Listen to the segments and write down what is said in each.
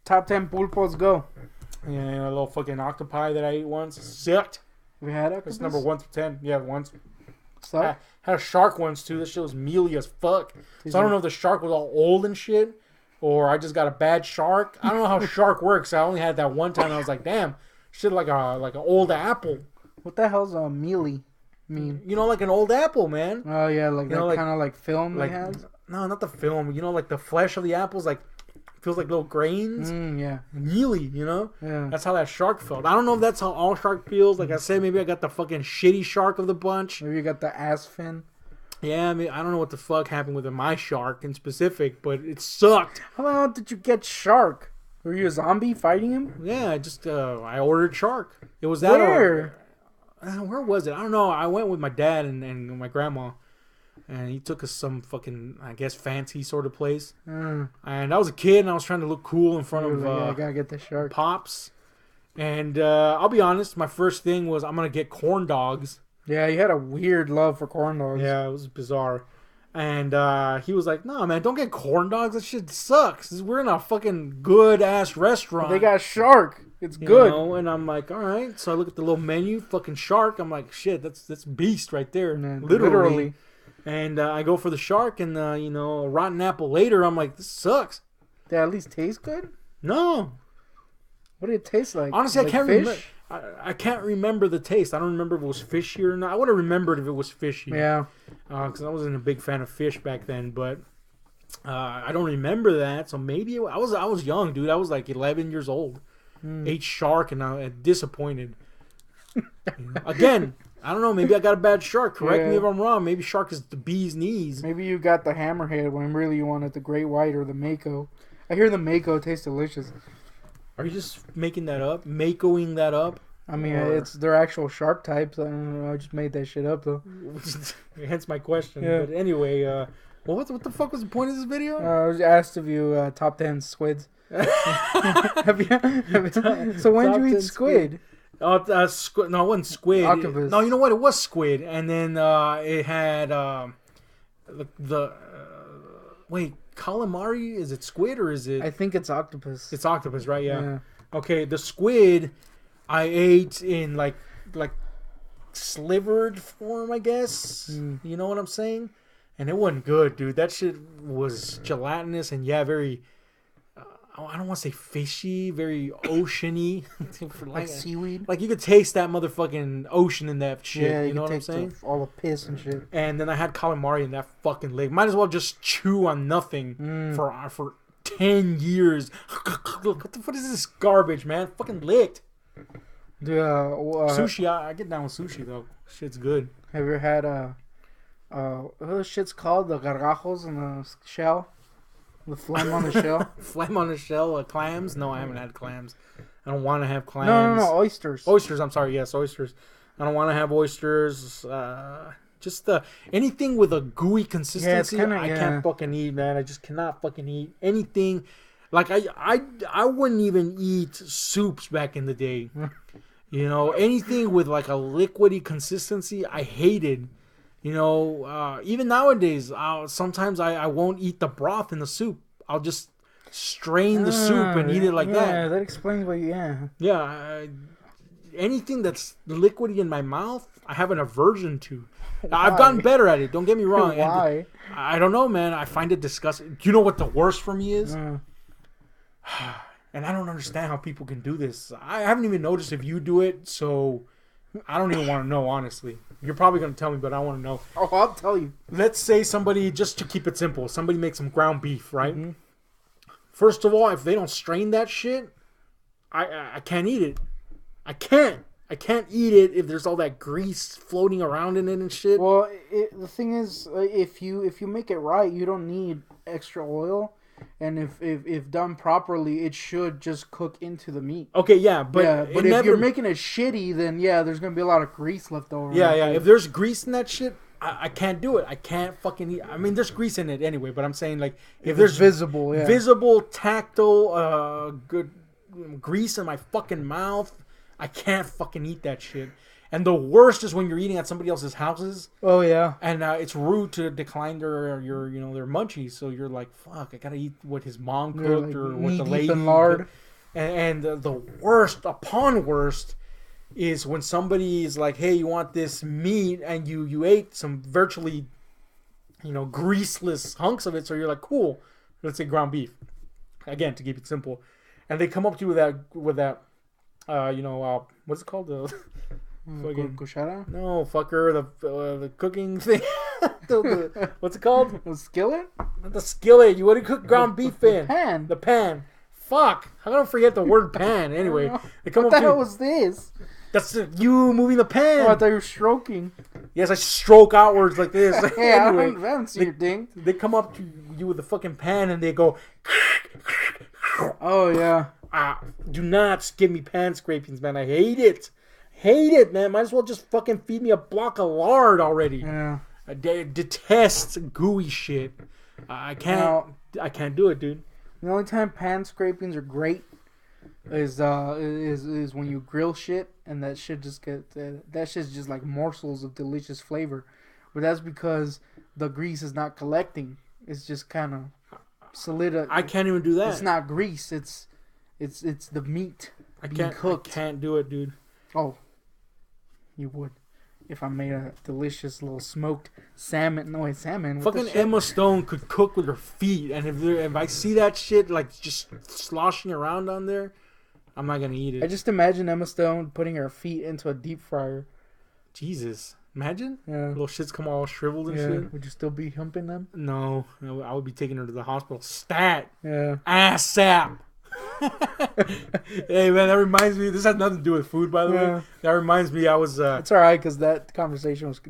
Top 10 pulpos, go. And a little fucking octopi that I ate once. Sucked. We had octopus? That's number 1 through 10. Yeah, once. Suck? Had a shark once too. This shit was mealy as fuck. So I don't know if the shark was all old and shit, or I just got a bad shark. I don't know how shark works. I only had that one time. I was like, damn, shit like an old apple. What the hell's a mealy mean? You know, like an old apple, man. Oh yeah, like you that know, kind of like film like it has. No, not the film. You know, like the flesh of the apples, like feels like little grains. Yeah. Mealy, you know? Yeah. That's how that shark felt. I don't know if that's how all shark feels. Like I said, maybe I got the fucking shitty shark of the bunch. Maybe you got the ass fin. Yeah, I mean, I don't know what the fuck happened with my shark in specific, but it sucked. How the hell did you get shark? Were you a zombie fighting him? Yeah, I ordered shark. It was that. Where? Where was it? I don't know. I went with my dad and my grandma. And he took us some fucking, I guess, fancy sort of place. And I was a kid, and I was trying to look cool in front of yeah, I gotta get the shark. Pops. And I'll be honest, my first thing was I'm going to get corn dogs. Yeah, you had a weird love for corn dogs. Yeah, it was bizarre. And he was like, no, man, don't get corn dogs. That shit sucks. We're in a fucking good-ass restaurant. They got shark. It's good. Know? And I'm like, all right. So I look at the little menu, fucking shark. I'm like, shit, that's beast right there. Man, literally. And I go for the shark, and a rotten apple later. I'm like, this sucks. Did it at least taste good? No. What did it taste like? Honestly, like I can't fish? remember. I can't remember the taste. I don't remember if it was fishy or not. I would have remembered if it was fishy. Yeah. Because I wasn't a big fan of fish back then, but I don't remember that. So maybe I was young, dude. I was like 11 years old. Ate shark, and I was disappointed. Again. I don't know. Maybe I got a bad shark. Correct me if I'm wrong. Maybe shark is the bee's knees. Maybe you got the hammerhead when really you wanted the great white or the mako. I hear the mako tastes delicious. Are you just making that up? Makoing that up? I mean, it's their actual shark types. I don't know. I just made that shit up though. Hence my question. Yeah. But anyway, well, what the fuck was the point of this video? I was asked if you top 10 squids. have you, so when did you eat squid? Oh, squid. No, it wasn't squid. Octopus. No, you know what? It was squid, and then it had wait, calamari. Is it squid or is it? I think it's octopus. It's octopus, right? Yeah. Okay, the squid I ate in like slivered form, I guess. You know what I'm saying? And it wasn't good, dude. That shit was gelatinous and very. I don't want to say fishy, very oceany. like seaweed? Like you could taste that motherfucking ocean in that shit. Yeah, you know what I'm saying? All the piss and shit. And then I had calamari in that fucking leg. Might as well just chew on nothing for 10 years. What is this garbage, man? Fucking licked. Sushi, I get down with sushi, though. Shit's good. Have you ever had, what the shit's called? The gargajos in the shell? The phlegm on the shell? Phlegm on the shell? Clams? No, I haven't had clams. I don't want to have clams. No, oysters. Oysters, I'm sorry. Yes, oysters. I don't want to have oysters. Just anything with a gooey consistency, I can't fucking eat, man. I just cannot fucking eat anything. Like, I wouldn't even eat soups back in the day. You know, anything with like a liquidy consistency, I hated. You know, even nowadays, sometimes I won't eat the broth in the soup. I'll just strain the soup and eat it like that. Yeah, that explains why. Yeah, anything that's liquidy in my mouth, I have an aversion to. Why? I've gotten better at it. Don't get me wrong. Why? I don't know, man. I find it disgusting. You know what the worst for me is? And I don't understand how people can do this. I haven't even noticed if you do it, so I don't even want to know, honestly. You're probably going to tell me, but I want to know. Oh, I'll tell you. Let's say somebody, just to keep it simple, somebody makes some ground beef, right? Mm-hmm. First of all, if they don't strain that shit, I can't eat it. I can't eat it if there's all that grease floating around in it and shit. Well, the thing is, if you make it right, you don't need extra oil. And if done properly, it should just cook into the meat. Okay, yeah, but if you're making it shitty, then there's gonna be a lot of grease left over. Yeah. If there's grease in that shit, I can't do it. I can't fucking eat. I mean, there's grease in it anyway, but I'm saying like if there's visible, tactile, good grease in my fucking mouth, I can't fucking eat that shit. And the worst is when you're eating at somebody else's houses. Oh yeah. And it's rude to decline their munchies. So you're like, fuck, I gotta eat what his mom cooked like or what the lady and lard. And the worst upon worst is when somebody is like, hey, you want this meat, and you ate some virtually, greaseless hunks of it. So you're like, cool, let's say ground beef. Again, to keep it simple, and they come up to you with that, what's it called? The Cuchara? No, fucker, the cooking thing. What's it called? The skillet? Not the skillet. You want to cook ground beef in? Pan. The pan. Fuck. How can I forget the word pan? Anyway, they come what up the hell was this? That's you moving the pan. Oh, I thought you were stroking. Yes, I stroke outwards like this. Yeah, anyway, I haven't seen your ding. They come up to you with the fucking pan and they go. Oh yeah. Do not give me pan scrapings, man. I hate it. Hate it, man. Might as well just fucking feed me a block of lard already. Yeah. I detest gooey shit. I can't do it, dude. The only time pan scrapings are great is when you grill shit and that shit just that shit's just like morsels of delicious flavor. But that's because the grease is not collecting. It's just kind of solid. I can't even do that. It's not grease. It's the meat being cooked. I can't do it, dude. Oh, you would. If I made a delicious little smoked salmon. No, wait, salmon. Fucking Emma Stone could cook with her feet. And if I see that shit, like, just sloshing around on there, I'm not going to eat it. I just imagine Emma Stone putting her feet into a deep fryer. Jesus. Imagine? Yeah. Little shits come all shriveled and shit. Would you still be humping them? No. I would be taking her to the hospital. Stat. Yeah. Ass sap. Hey man, that reminds me. This has nothing to do with food, by the way. That reminds me, I was. It's all right because that conversation was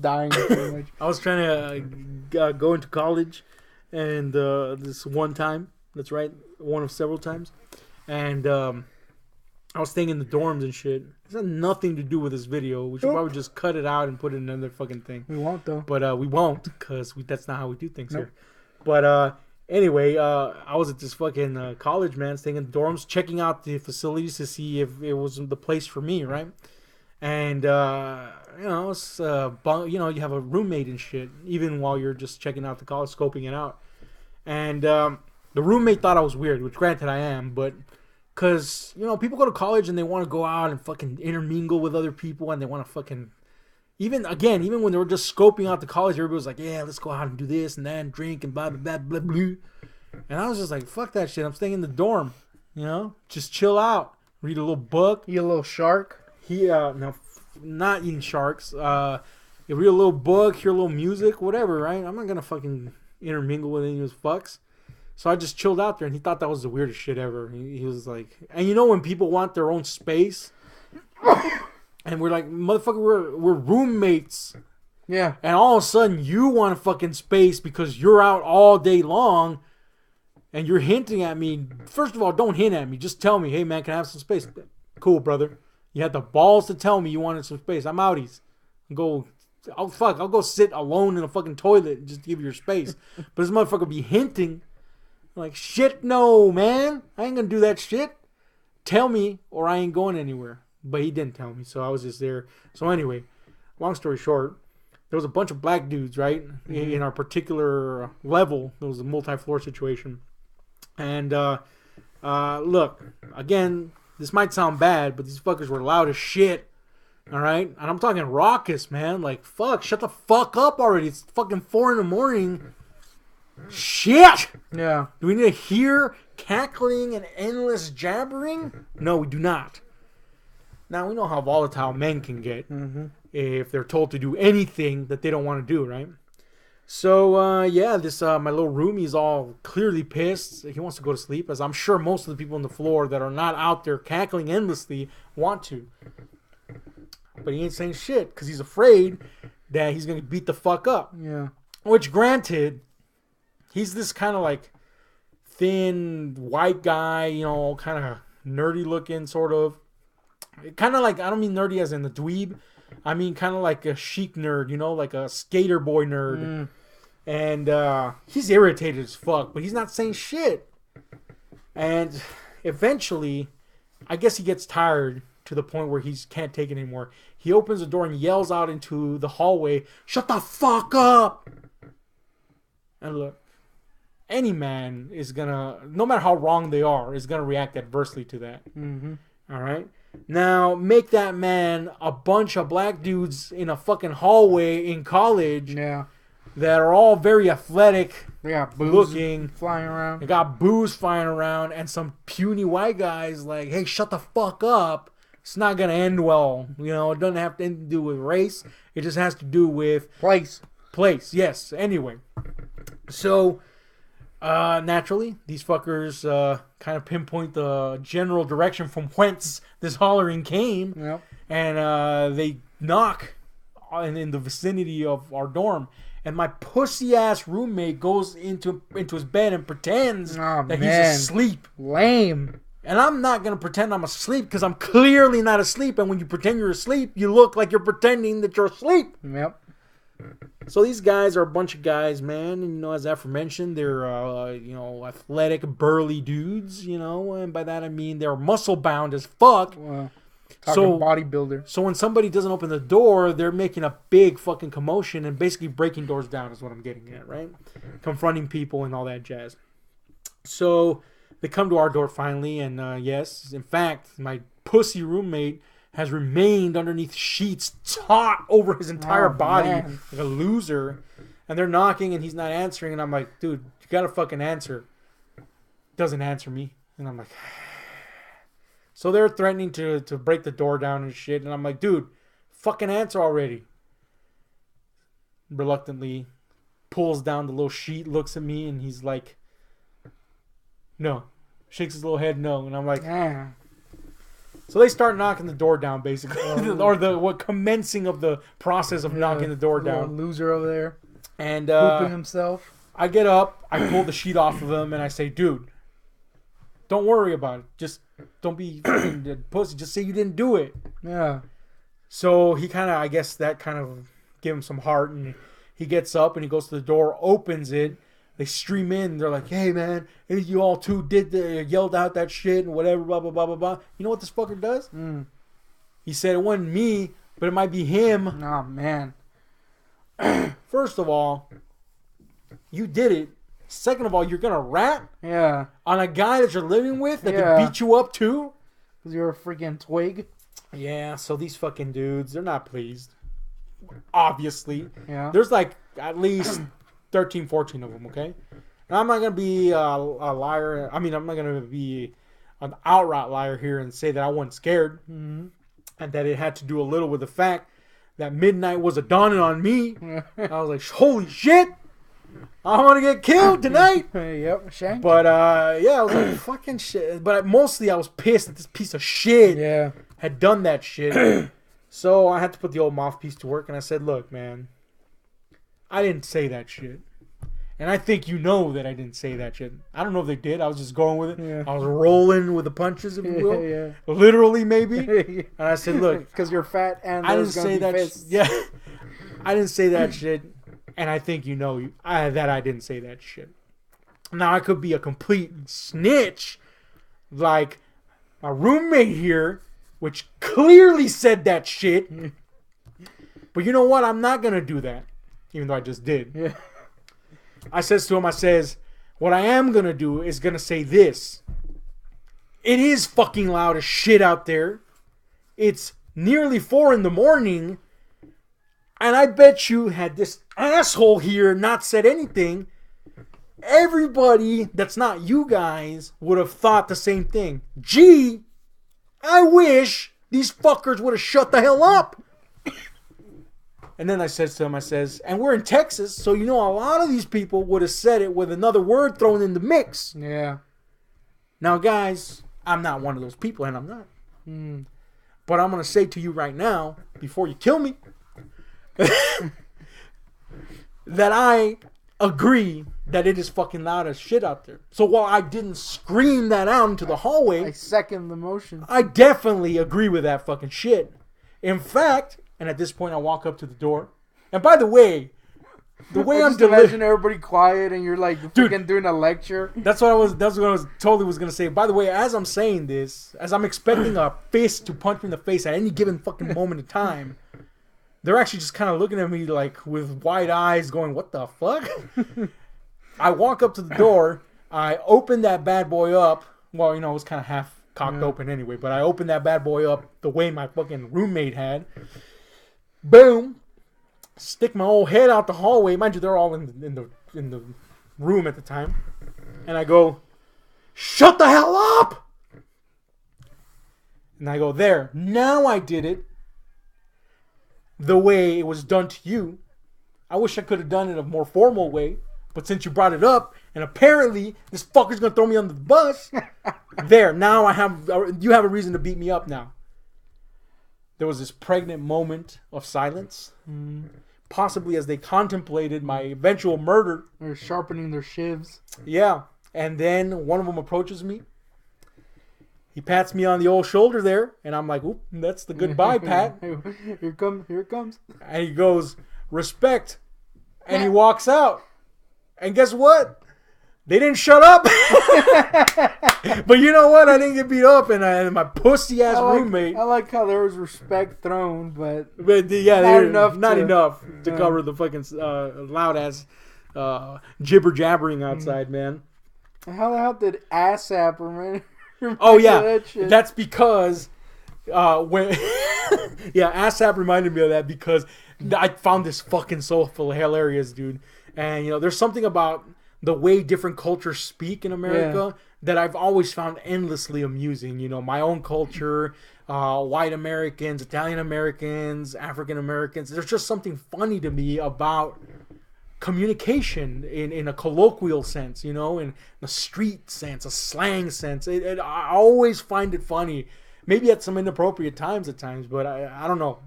dying pretty much. I was trying to go into college, and this one time. That's right, one of several times, and I was staying in the dorms and shit. This has nothing to do with this video. We should probably just cut it out and put it in another fucking thing. We won't though. But we won't because that's not how we do things here. But anyway, I was at this fucking college, man, staying in the dorms, checking out the facilities to see if it was the place for me, right? And it's you have a roommate and shit, even while you're just checking out the college, scoping it out. And the roommate thought I was weird, which granted I am, but because people go to college and they want to go out and fucking intermingle with other people, and they want to fucking. Even when they were just scoping out the college, everybody was like, yeah, let's go out and do this and that and drink and blah, blah, blah, blah, blah. And I was just like, fuck that shit. I'm staying in the dorm, just chill out, read a little book. Eat a little shark. No, not eating sharks. You read a little book, hear a little music, whatever, right? I'm not going to fucking intermingle with any of those fucks. So I just chilled out there, and he thought that was the weirdest shit ever. He was like, and when people want their own space... And we're like, motherfucker, we're roommates. Yeah. And all of a sudden, you want a fucking space because you're out all day long. And you're hinting at me. First of all, don't hint at me. Just tell me, hey, man, can I have some space? Cool, brother. You had the balls to tell me you wanted some space. I'm outies. I'll go sit alone in a fucking toilet and just give you your space. But this motherfucker be hinting. Like, shit, no, man. I ain't gonna do that shit. Tell me or I ain't going anywhere. But he didn't tell me, so I was just there. So anyway, long story short, there was a bunch of black dudes, right, in our particular level. It was a multi-floor situation. And look, again, this might sound bad, but these fuckers were loud as shit, all right? And I'm talking raucous, man. Like, fuck, shut the fuck up already. It's fucking 4 a.m. Shit! Yeah. Do we need to hear cackling and endless jabbering? No, we do not. Now, we know how volatile men can get if they're told to do anything that they don't want to do, right? So, this my little roomie's all clearly pissed. He wants to go to sleep, as I'm sure most of the people on the floor that are not out there cackling endlessly want to. But he ain't saying shit because he's afraid that he's going to beat the fuck up. Yeah. Which, granted, he's this kind of like thin, white guy, kind of nerdy looking, sort of. Kind of like, I don't mean nerdy as in the dweeb. I mean kind of like a chic nerd, like a skater boy nerd. And he's irritated as fuck, but he's not saying shit. And eventually, I guess he gets tired to the point where he can't take it anymore. He opens the door and yells out into the hallway, "Shut the fuck up!" And look, any man is gonna, no matter how wrong they are, is gonna react adversely to that. Mm-hmm. All right. Now make that man a bunch of black dudes in a fucking hallway in college. Yeah. That are all very athletic. They got booze looking, flying around. They got booze flying around, and some puny white guys like, "Hey, shut the fuck up." It's not gonna end well. You know, it doesn't have to do with race. It just has to do with place. Yes. Anyway, so naturally, these fuckers kind of pinpoint the general direction from whence this hollering came. Yep. And they knock in the vicinity of our dorm. And my pussy ass roommate goes into his bed and pretends that he's asleep. Lame. And I'm not gonna pretend I'm asleep because I'm clearly not asleep. And when you pretend you're asleep, you look like you're pretending that you're asleep. Yep. So these guys are a bunch of guys, man. And as aforementioned, they're athletic, burly dudes. And by that I mean they're muscle bound as fuck. Talking bodybuilder. So when somebody doesn't open the door, they're making a big fucking commotion and basically breaking doors down is what I'm getting at, right? Confronting people and all that jazz. So they come to our door finally, and yes, in fact, my pussy roommate has remained underneath sheets taut over his entire body like a loser. And they're knocking and he's not answering, and I'm like, dude, you gotta fucking answer. Doesn't answer me. And I'm like... So they're threatening to break the door down and shit. And I'm like, dude, fucking answer already. Reluctantly pulls down the little sheet, looks at me, and he's like, no. Shakes his little head, no. And I'm like, So they start knocking the door down, basically. Or commencing of the process of knocking the door down. Loser over there. And pooping himself. I get up, I pull the sheet off of him, and I say, dude, don't worry about it. Just don't be fucking pussy. Just say you didn't do it. Yeah. So he kind of, I guess that kind of gave him some heart, and he gets up and he goes to the door, opens it. They stream in. They're like, "Hey man, you all two yelled out that shit and whatever, blah blah blah blah blah." You know what this fucker does? He said it wasn't me, but it might be him. Oh man. First of all, you did it. Second of all, you're gonna rat on a guy that you're living with that can beat you up too? Because you're a freaking twig? Yeah, so these fucking dudes, they're not pleased. Obviously. Yeah. There's like at least 13, 14 of them, okay? And I'm not gonna be a liar. I mean, I'm not gonna be an outright liar here and say that I wasn't scared. Mm-hmm. And that it had to do a little with the fact that midnight was a dawning on me. I was like, holy shit! I'm gonna get killed tonight. Yep, shank. But yeah, I was like, fucking shit. But mostly I was pissed that this piece of shit had done that shit. So I had to put the old mouthpiece to work, and I said, look, man, I didn't say that shit. And I think you know that I didn't say that shit. I don't know if they did. I was just going with it. Yeah. I was rolling with the punches, if you will. Yeah. Literally, maybe. And I said, look. Because you're fat and I didn't say that. Yeah. I didn't say that shit. And I think you know that I didn't say that shit. Now, I could be a complete snitch. Like my roommate here, which clearly said that shit. But you know what? I'm not going to do that. Even though I just did. Yeah. I says to him, what I am going to do is going to say this. It is fucking loud as shit out there. It's nearly 4 a.m. And I bet you had this asshole here not said anything, everybody that's not you guys would have thought the same thing. Gee, I wish these fuckers would have shut the hell up. And then I says to him, and we're in Texas, so you know a lot of these people would have said it with another word thrown in the mix. Yeah. Now, guys, I'm not one of those people, and I'm not. But I'm going to say to you right now, before you kill me, that I agree that it is fucking loud as shit out there. So while I didn't scream that out into the hallway, I second the motion. I definitely agree with that fucking shit. In fact, and at this point I walk up to the door. And by the way, The way I'm imagine everybody quiet and you're like freaking doing a lecture. That's what I was totally was gonna say. By the way, as I'm saying this, as I'm expecting a fist to punch me in the face at any given fucking moment in time, they're actually just kind of looking at me like with wide eyes, going, "What the fuck?" I walk up to the door. I open that bad boy up. Well, it was kind of half cocked open anyway, but I opened that bad boy up the way my fucking roommate had. Boom. Stick my old head out the hallway. Mind you, they're all in the room at the time. And I go, "Shut the hell up!" And I go, "There. Now I did it the way it was done to you. I wish I could have done it a more formal way. But since you brought it up, and apparently this fucker's going to throw me under the bus, there. Now you have a reason to beat me up now." There was this pregnant moment of silence. Possibly as they contemplated my eventual murder. They're sharpening their shivs. Yeah. And then one of them approaches me. He pats me on the old shoulder there. And I'm like, "Oop, that's the goodbye, Pat." Here it comes. And he goes, "Respect." And he walks out. And guess what? They didn't shut up. But you know what? I didn't get beat up, and my pussy ass roommate. I like how there was respect thrown, but yeah, not enough to cover the fucking loud ass jibber jabbering outside, man. How the hell did ASAP remind? Oh yeah, that's because when ASAP reminded me of that because I found this fucking so hilarious, dude. And there's something about the way different cultures speak in America that I've always found endlessly amusing. My own culture, white Americans, Italian Americans, African Americans. There's just something funny to me about communication in a colloquial sense, in a street sense, a slang sense. I always find it funny. Maybe at some inappropriate times at times, but I don't know.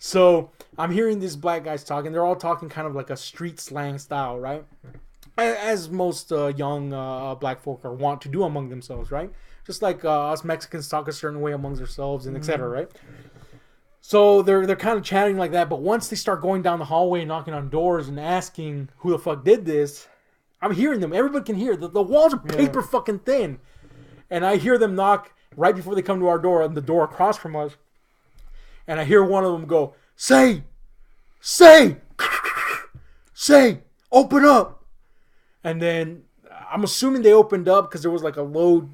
So I'm hearing these black guys talking. They're all talking kind of like a street slang style, right? As most young black folk are wont to do among themselves, right? Just like us Mexicans talk a certain way amongst ourselves and etc., right? So they're kind of chatting like that, but once they start going down the hallway, knocking on doors and asking who the fuck did this, I'm hearing them. Everybody can hear. The walls are paper fucking thin. And I hear them knock right before they come to our door, on the door across from us. And I hear one of them go, say, open up. And then I'm assuming they opened up because there was like a low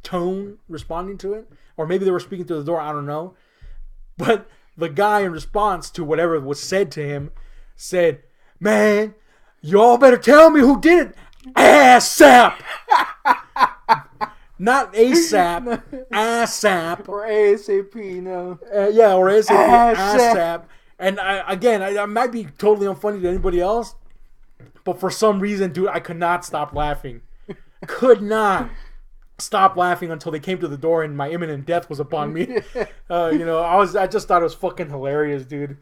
tone responding to it. Or maybe they were speaking through the door. I don't know. But the guy in response to whatever was said to him said, "Man, y'all better tell me who did it. ASAP." Not ASAP, ASAP. Or ASAP, no. Or ASAP, ASAP. And I might be totally unfunny to anybody else, but for some reason, dude, I could not stop laughing. Could not stop laughing until they came to the door and my imminent death was upon me. I just thought it was fucking hilarious, dude.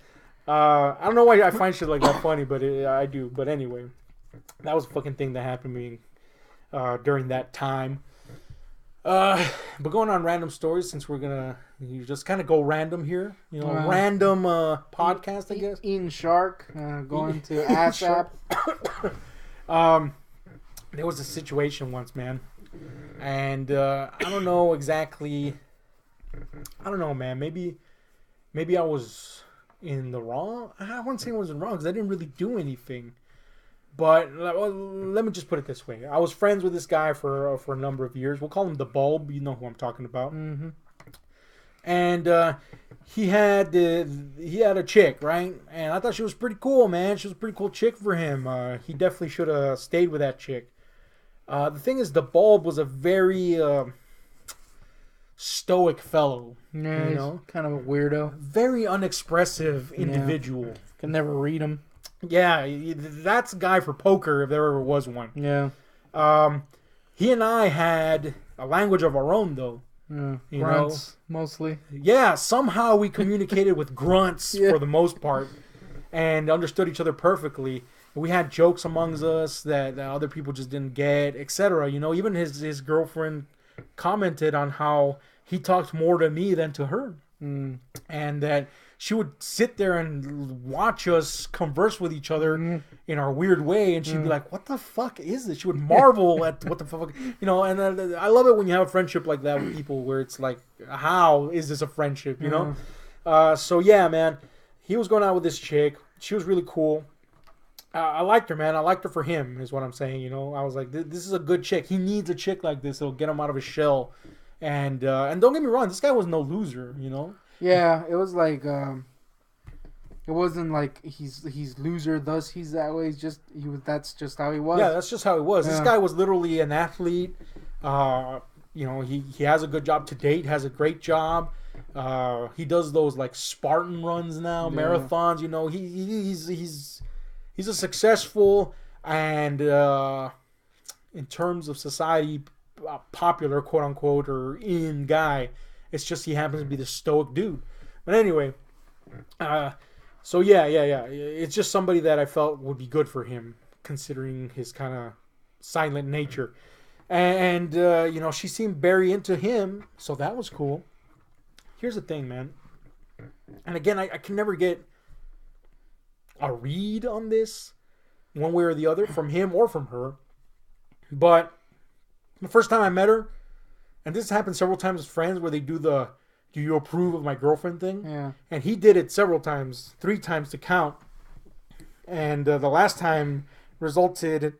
I don't know why I find shit like that funny, but I do. But anyway, that was a fucking thing that happened to me during that time. But going on random stories, since we're gonna just kind of go random here, random podcast, I guess. Eating shark, going to ASAP. There was a situation once, man, and I don't know exactly. I don't know, man. Maybe I was in the wrong. I wouldn't say I was in the wrong because I didn't really do anything. But let me just put it this way. I was friends with this guy for a number of years. We'll call him the Bulb. You know who I'm talking about. Mm-hmm. And he had a chick, right? And I thought she was pretty cool, man. She was a pretty cool chick for him. He definitely should have stayed with that chick. The thing is, the Bulb was a very stoic fellow. Yeah, kind of a weirdo. Very unexpressive individual. Yeah. Can never read him. Yeah, that's a guy for poker if there ever was one. Yeah. He and I had a language of our own, though. Grunts, mostly. Yeah, somehow we communicated with grunts for the most part and understood each other perfectly. We had jokes amongst us that other people just didn't get, etc. Even his girlfriend commented on how he talked more to me than to her. And that she would sit there and watch us converse with each other in our weird way, and she'd be like, "What the fuck is this?" She would marvel at what the fuck, you know. And I love it when you have a friendship like that with people, where it's like, how is this a friendship, you know? So yeah, man, he was going out with this chick. She was really cool. I liked her, man. I liked her for him, is what I'm saying. You know, I was like, this is a good chick. He needs a chick like this. It'll get him out of his shell. And don't get me wrong, this guy was no loser. You know. Yeah, it was like, it wasn't like he's loser, thus he's that way. That's just how he was. Yeah, that's just how he was. Yeah. This guy was literally an athlete. You know, he has a good job to date. Has a great job. He does those like Spartan runs now, marathons. You know, he's a successful and in terms of society popular, quote unquote, or in guy. It's just he happens to be the stoic dude. But anyway, so yeah. It's just somebody that I felt would be good for him, considering his kind of silent nature. And you know, she seemed very into him, so that was cool. Here's the thing, man. And again, I can never get a read on this, one way or the other, from him or from her. But the first time I met her, and this happened several times with friends, where they do the "do you approve of my girlfriend" thing. Yeah. And he did it several times, 3 times to count. And the last time resulted,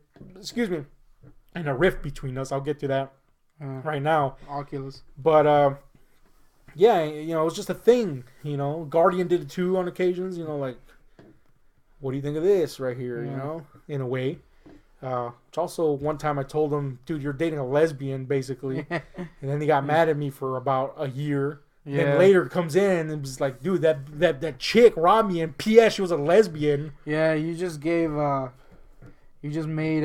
in a rift between us. I'll get to that right now. Oculus. But yeah, you know, it was just a thing. You know, Guardian did it too on occasions. You know, like, what do you think of this right here? Yeah. You know, in a way. Which also, one time I told him, dude, you're dating a lesbian, basically. And then he got mad at me for about a year. Yeah. Then later comes in and was like, dude, that chick robbed me, and P.S. she was a lesbian. Yeah, you just made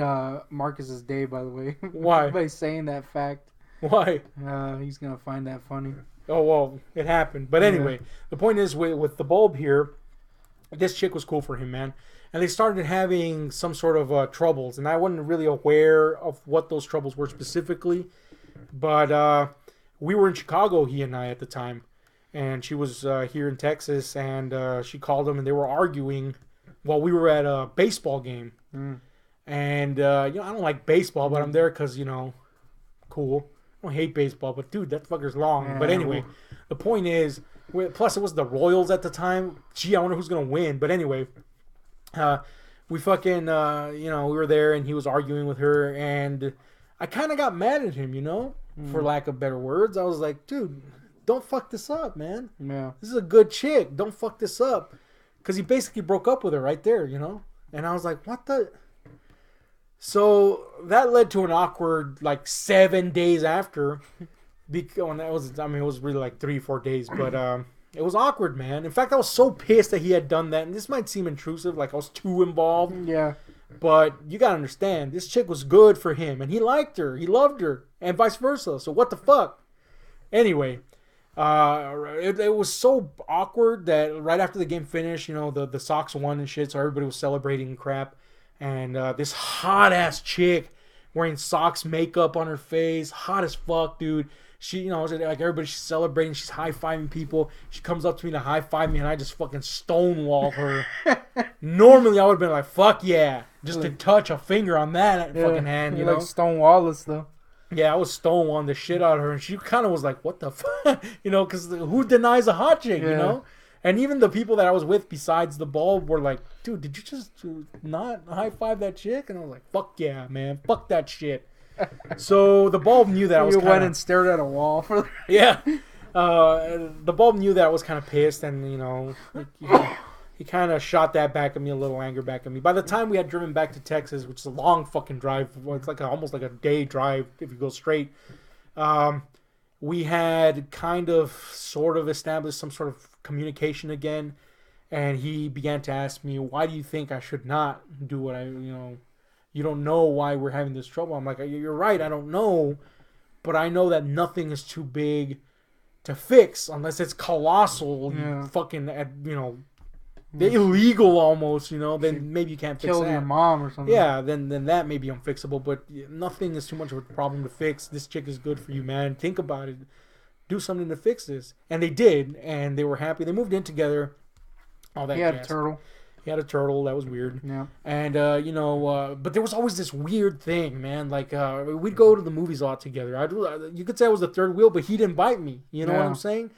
Marcus's day, by the way. Why? By saying that fact. Why? He's going to find that funny. Oh, well, it happened. But anyway, the point is, with the bulb here, this chick was cool for him, man. And they started having some sort of troubles. And I wasn't really aware of what those troubles were specifically. But we were in Chicago, he and I, at the time. And she was here in Texas. And she called him, and they were arguing while we were at a baseball game. And, you know, I don't like baseball, but I'm there because, you know, cool. I don't hate baseball, but, dude, that fucker's long. Yeah. But anyway, the point is, plus it was the Royals at the time. Gee, I wonder who's going to win. But anyway, we fucking, you know, we were there, and he was arguing with her, and I kind of got mad at him, you know, for lack of better words. I was like, dude, don't fuck this up, man. Yeah. This is a good chick. Don't fuck this up. Because he basically broke up with her right there, you know? And I was like, what the... So that led to an awkward, like, 7 days after. Because that was, I mean, it was really like 3-4 days, but it was awkward, man. In fact, I was so pissed that he had done that, and this might seem intrusive, like I was too involved. Yeah. But you gotta understand, this chick was good for him, and he liked her, he loved her, and vice versa. So what the fuck? Anyway, it was so awkward that right after the game finished, you know, the Sox won and shit, so everybody was celebrating and crap. And this hot-ass chick wearing Sox makeup on her face, hot as fuck, dude. She, you know, like everybody's celebrating, she's high-fiving people. She comes up to me to high-five me, and I just fucking stonewall her. Normally, I would have been like, fuck yeah, just to touch a finger on that fucking hand, you know? Like Stonewallis, though. Yeah, I was stonewalling the shit out of her, and she kind of was like, what the fuck? You know, because who denies a hot chick, you know? And even the people that I was with besides the bulb were like, dude, did you just not high-five that chick? And I was like, fuck yeah, man. Fuck that shit. So the bulb knew that I was You went and stared at a wall for Yeah. The bulb knew that I was kind of pissed, and, you know, he kind of shot that back at me, a little anger back at me. By the time we had driven back to Texas, which is a long fucking drive, it's like almost like a day drive if you go straight, we had kind of sort of established some sort of communication again, and he began to ask me, why do you think I should not do what you don't know why we're having this trouble. I'm like, you're right, I don't know, but I know that nothing is too big to fix unless it's colossal, fucking, illegal almost, you know, then maybe you can't fix that. Kill your mom or something. Yeah, then that may be unfixable, but nothing is too much of a problem to fix. This chick is good for you, man. Think about it. Do something to fix this. And they did, and they were happy. They moved in together. all that. He had jazz. a turtle. He had a turtle. That was weird. Yeah. And, but there was always this weird thing, man. Like, we'd go to the movies a lot together. You could say I was the third wheel, but he'd invite me. You know what I'm saying?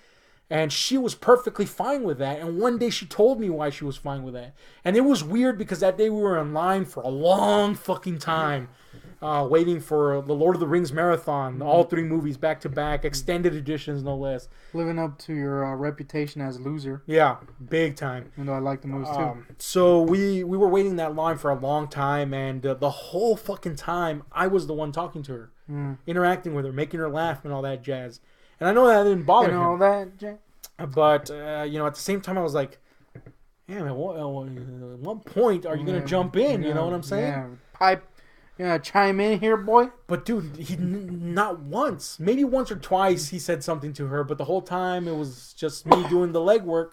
And she was perfectly fine with that. And one day she told me why she was fine with that. And it was weird because that day we were in line for a long fucking time. Waiting for the Lord of the Rings marathon, all 3 movies back to back, extended editions no less. Living up to your reputation as a loser. Yeah, big time. Even though I like the movies too. So we were waiting that line for a long time, and the whole fucking time I was the one talking to her, interacting with her, making her laugh and all that jazz. And I know that didn't bother him. All that jazz. But at the same time I was like, damn, at what point are you gonna jump in? You know what I'm saying? Yeah, pipe. You gonna chime in here, boy? But dude, he not once, maybe once or twice, he said something to her, but the whole time it was just me doing the legwork.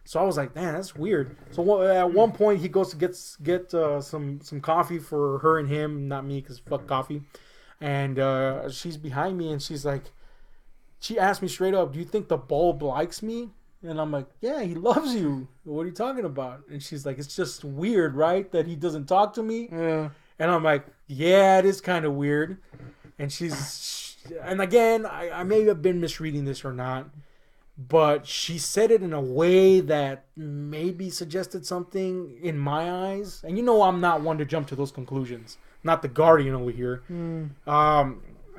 So I was like, man, that's weird. So at one point he goes to get some coffee for her and him, not me, because fuck coffee. And she's behind me, and she's like, she asked me straight up, "Do you think the bulb likes me?" And I'm like, "Yeah, he loves you. What are you talking about?" And she's like, "It's just weird, right, that he doesn't talk to me?" Yeah. And I'm like, yeah, it is kind of weird. And and again, I may have been misreading this or not, but she said it in a way that maybe suggested something in my eyes. And I'm not one to jump to those conclusions. Not the guardian over here.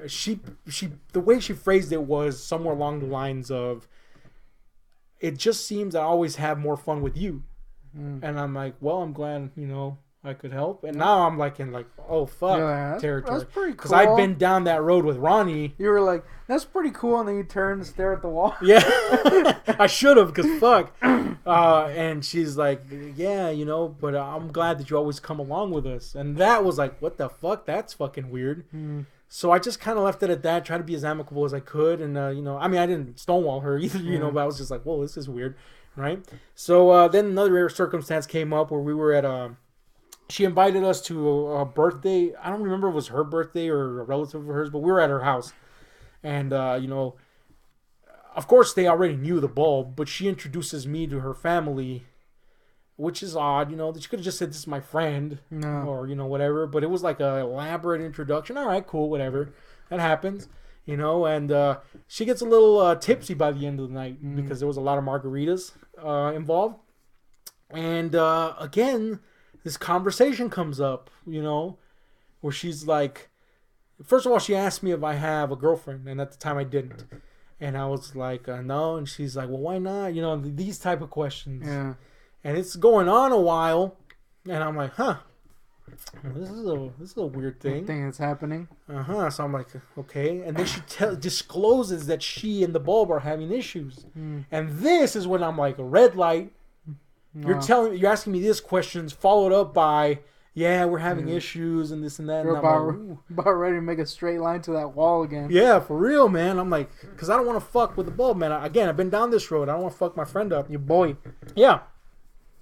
She the way she phrased it was somewhere along the lines of, "It just seems I always have more fun with you." And I'm like, well, I'm glad, I could help. And now I'm like in oh fuck territory. That's pretty cool. Because I've been down that road with Ronnie. You were like, that's pretty cool, and then you turn and stare at the wall. Yeah. I should have, because fuck. And she's like, yeah, but I'm glad that you always come along with us. And that was like, what the fuck? That's fucking weird. So I just kind of left it at that, tried to be as amicable as I could. And, I didn't stonewall her either, but I was just like, whoa, this is weird. Right? So then another circumstance came up where we were at she invited us to a birthday. I don't remember if it was her birthday or a relative of hers, but we were at her house. And, of course they already knew the bulb, but she introduces me to her family, which is odd, that she could have just said, "This is my friend," or, whatever. But it was like an elaborate introduction. All right, cool, whatever. That happens, and she gets a little tipsy by the end of the night because there was a lot of margaritas involved. And, again, this conversation comes up, where she's like, first of all, she asked me if I have a girlfriend, and at the time I didn't. And I was like, no. And she's like, well, why not? These type of questions. Yeah. And it's going on a while, and I'm like, huh, this is a weird thing. Thing that's happening. So I'm like, okay. And then she discloses that she and the bulb are having issues. And this is when I'm like, a red light. You're asking me these questions, followed up by, yeah, we're having issues and this and that. You're and about ready to make a straight line to that wall again. Yeah, for real, man. I'm like, because I don't want to fuck with the bulb, man. Again, I've been down this road. I don't want to fuck my friend up. Your boy. Yeah.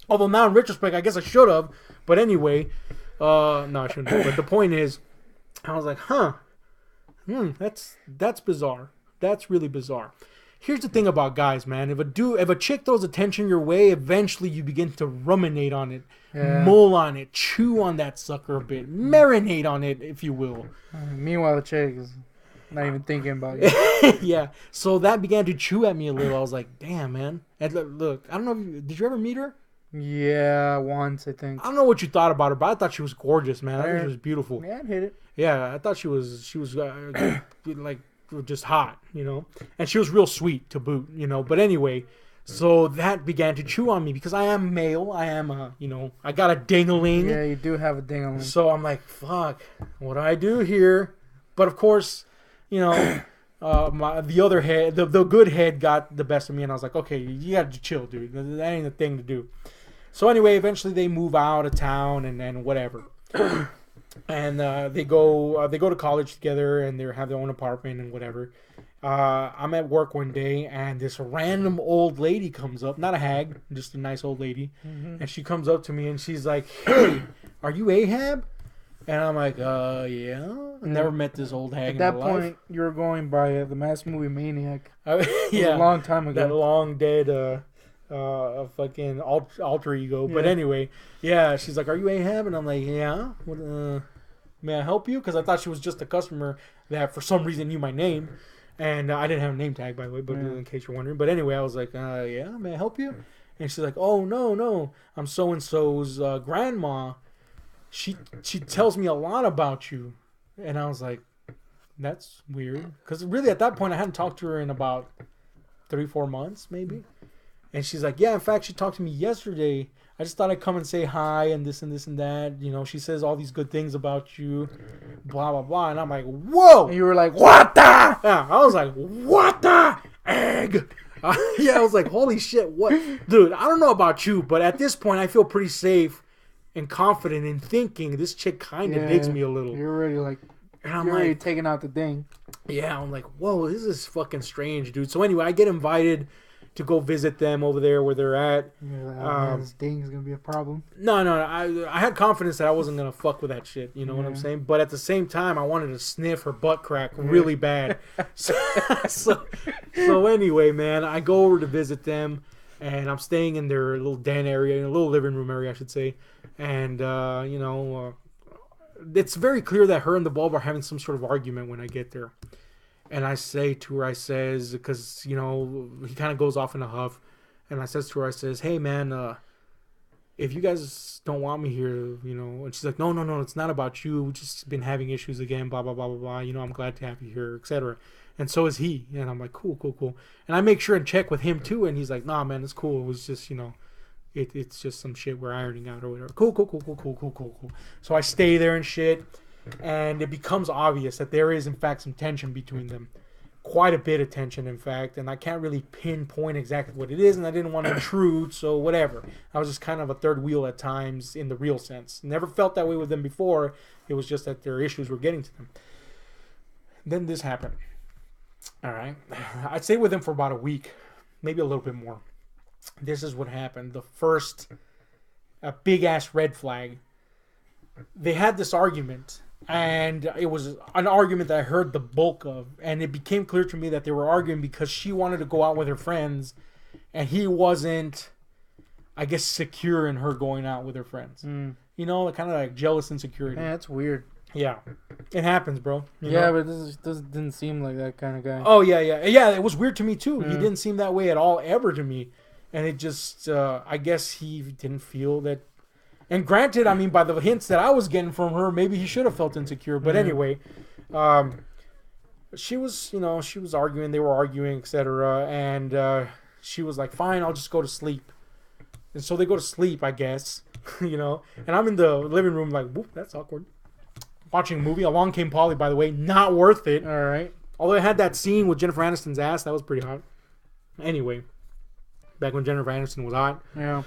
Although now in retrospect, I guess I should have. But anyway, no, I shouldn't have. But the point is, I was like, that's bizarre. That's really bizarre. Here's the thing about guys, man. If a chick throws attention your way, eventually you begin to ruminate on it, mull on it, chew on that sucker a bit, marinate on it, if you will. Meanwhile, the chick is not even thinking about it. Yeah. So that began to chew at me a little. I was like, damn, man. And look, I don't know. Did you ever meet her? Yeah, once, I think. I don't know what you thought about her, but I thought she was gorgeous, man. I think she was beautiful. Yeah, I'd hit it. Yeah, I thought she was like, just hot, and she was real sweet to boot, but anyway, so that began to chew on me because I am male. I am I got a ding-a-ling. Yeah, you do have a ding-a-ling. So I'm like, fuck, what do I do here? But of course, the other head, the good head got the best of me, and I was like, okay, you gotta chill, dude. That ain't the thing to do. So anyway, eventually they move out of town and whatever. And they go to college together, and they have their own apartment and whatever. I'm at work one day, and this random old lady comes up, not a hag, just a nice old lady, and she comes up to me and she's like, "Hey, are you Ahab?" And I'm like, yeah. I never met this old hag in my life. At that point, you were going by the Mass Movie Maniac. Yeah, a long time ago. That long dead a fucking alter ego. Yeah. But anyway, yeah, she's like, "Are you Ahab?" And I'm like, "Yeah. What, may I help you?" Because I thought she was just a customer that for some reason knew my name, and I didn't have a name tag, by the way. But in case you're wondering, but anyway, I was like, "Yeah, may I help you?" And she's like, "Oh no, I'm so and so's grandma. She tells me a lot about you," and I was like, "That's weird," because really at that point I hadn't talked to her in about 3-4 months, maybe. And she's like, "Yeah, in fact, she talked to me yesterday. I just thought I'd come and say hi and this and this and that. You know, she says all these good things about you, blah, blah, blah." And I'm like, "Whoa." And you were like, "What the?" Yeah, I was like, "What the egg?" Yeah, I was like, "Holy shit, what?" Dude, I don't know about you, but at this point, I feel pretty safe and confident in thinking this chick kind of digs me a little. You're already like, and I'm you're like, already taking out the thing. Yeah, I'm like, whoa, this is fucking strange, dude. So anyway, I get invited to go visit them over there where they're at. Man, this ding is gonna be a problem. No, I had confidence that I wasn't gonna fuck with that shit. You know what I'm saying? But at the same time, I wanted to sniff her butt crack really bad. So anyway, man, I go over to visit them, and I'm staying in their little den area, a little living room area, I should say. And it's very clear that her and the bulb are having some sort of argument when I get there. And I say to her, I says, because, he kind of goes off in a huff. And I says to her, I says, "Hey, man, if you guys don't want me here, And she's like, no, it's not about you. We've just been having issues again, blah, blah, blah, blah, blah. I'm glad to have you here, etc. And so is he. And I'm like, cool. And I make sure and check with him, too. And he's like, "Nah, man, it's cool. It was just, it's just some shit we're ironing out or whatever." Cool. So I stay there and shit. And it becomes obvious that there is, in fact, some tension between them. Quite a bit of tension, in fact. And I can't really pinpoint exactly what it is. And I didn't want to intrude, so whatever. I was just kind of a third wheel at times in the real sense. Never felt that way with them before. It was just that their issues were getting to them. Then this happened. All right. I'd stay with them for about a week. Maybe a little bit more. This is what happened. The first big-ass red flag. They had this argument. And it was an argument that I heard the bulk of. And it became clear to me that they were arguing because she wanted to go out with her friends. And he wasn't, I guess, secure in her going out with her friends. Kind of like jealous insecurity. Man, that's weird. Yeah. It happens, bro. You know? But this didn't seem like that kind of guy. Oh, yeah. Yeah, it was weird to me, too. He didn't seem that way at all, ever to me. And it just, I guess he didn't feel that. And granted, I mean, by the hints that I was getting from her, maybe he should have felt insecure. But anyway, she was arguing. They were arguing, etc. And she was like, "Fine, I'll just go to sleep." And so they go to sleep, I guess, And I'm in the living room like, "Whoop, that's awkward." Watching a movie. Along Came Polly, by the way. Not worth it. All right. Although it had that scene with Jennifer Aniston's ass. That was pretty hot. Anyway, back when Jennifer Aniston was hot. Yeah.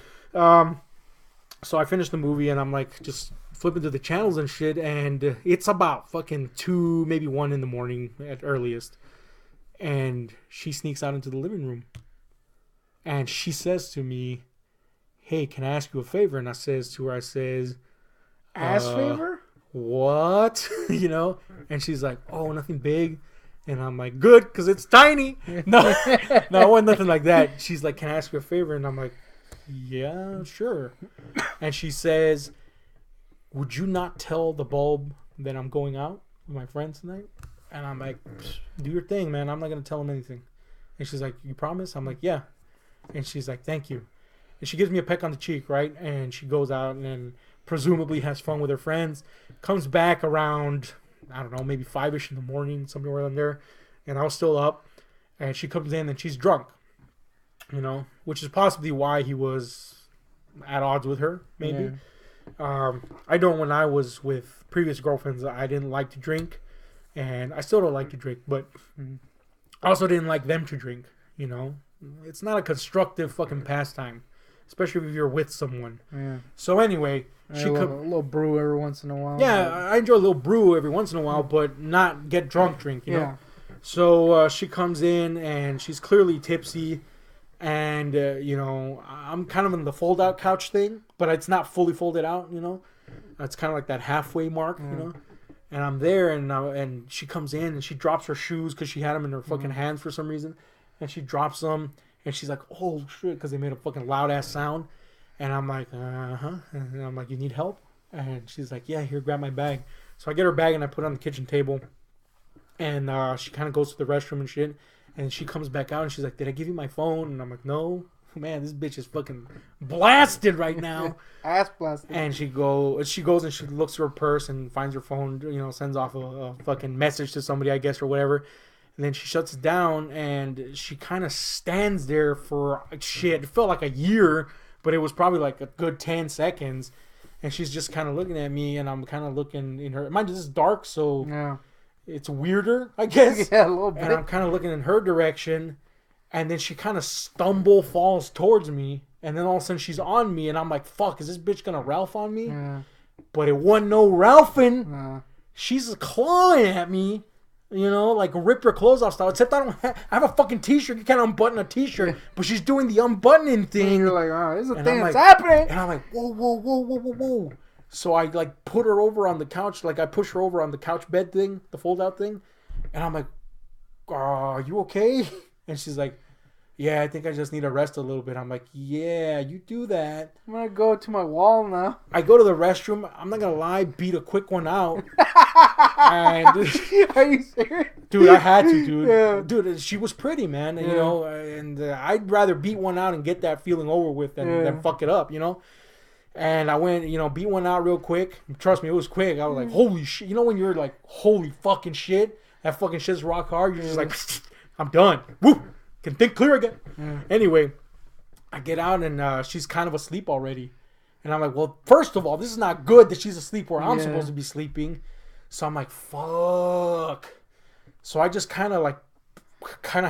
So I finished the movie and I'm like just flipping through the channels and shit, and it's about fucking 2, maybe 1 in the morning at earliest. And she sneaks out into the living room. And she says to me, "Hey, can I ask you a favor?" And I says to her, "Ass favor? What?" And she's like, "Oh, nothing big." And I'm like, "Good, because it's tiny." No, it wasn't nothing like that. She's like, "Can I ask you a favor?" And I'm like, "Yeah, sure." And she says, "Would you not tell the bulb that I'm going out with my friends tonight?" And I'm like, "Do your thing, man. I'm not going to tell him anything." And she's like, "You promise?" I'm like, "Yeah." And she's like, "Thank you." And she gives me a peck on the cheek, right? And she goes out and presumably has fun with her friends. Comes back around, I don't know, maybe 5-ish in the morning, somewhere around there. And I was still up. And she comes in and she's drunk. Which is possibly why he was at odds with her, maybe. Yeah. I know when I was with previous girlfriends, I didn't like to drink, and I still don't like to drink, but I also didn't like them to drink, It's not a constructive fucking pastime, especially if you're with someone. Yeah. So anyway, a little brew every once in a while. Yeah, I enjoy a little brew every once in a while, but not get drunk, you know? So she comes in, and she's clearly tipsy. And, I'm kind of in the fold-out couch thing, but it's not fully folded out, It's kind of like that halfway mark, And I'm there, and she comes in, and she drops her shoes because she had them in her fucking hands for some reason. And she drops them, And she's like, oh, shit, because they made a fucking loud-ass sound. And I'm like, uh-huh. And I'm like, you need help? And she's like, yeah, here, grab my bag. So I get her bag and I put it on the kitchen table. And she kind of goes to the restroom and shit. And she comes back out and she's like, did I give you my phone? And I'm like, no. Man, this bitch is fucking blasted right now. Ass blasted. And she goes and she looks through her purse and finds her phone, sends off a fucking message to somebody, I guess, or whatever. And then she shuts it down and she kind of stands there for shit. It felt like a year, but it was probably like a good 10 seconds. And she's just kind of looking at me and I'm kind of looking in her. Mind you, this is dark, so yeah. It's weirder, I guess. Yeah, a little bit. And I'm kind of looking in her direction. And then she kind of falls towards me. And then all of a sudden she's on me. And I'm like, fuck, is this bitch going to Ralph on me? Yeah. But it wasn't no Ralphing. She's clawing at me. Like rip her clothes off style. Except I have a fucking t-shirt. You can't unbutton a t-shirt. But she's doing the unbuttoning thing. And you're like, oh, this is a and thing that's happening. And I'm like, whoa. So I like put her over on the couch. Like I push her over on the couch bed thing, the fold out thing. And I'm like, are you okay? And she's like, yeah, I think I just need to rest a little bit. I'm like, yeah, you do that. I'm going to go to my wall now. I go to the restroom. I'm not going to lie, beat a quick one out. And, are you serious? Dude, I had to, dude. Yeah. Dude, she was pretty, man. And, I'd rather beat one out and get that feeling over with than fuck it up, And I went, beat one out real quick. Trust me, it was quick. I was like, holy shit. When you're like, holy fucking shit, that fucking shit's rock hard. You're just like, I'm done. Woo! Can think clear again. Anyway, I get out and she's kind of asleep already. And I'm like, well, first of all, this is not good that she's asleep where I'm supposed to be sleeping. So I'm like, fuck. So I just kind of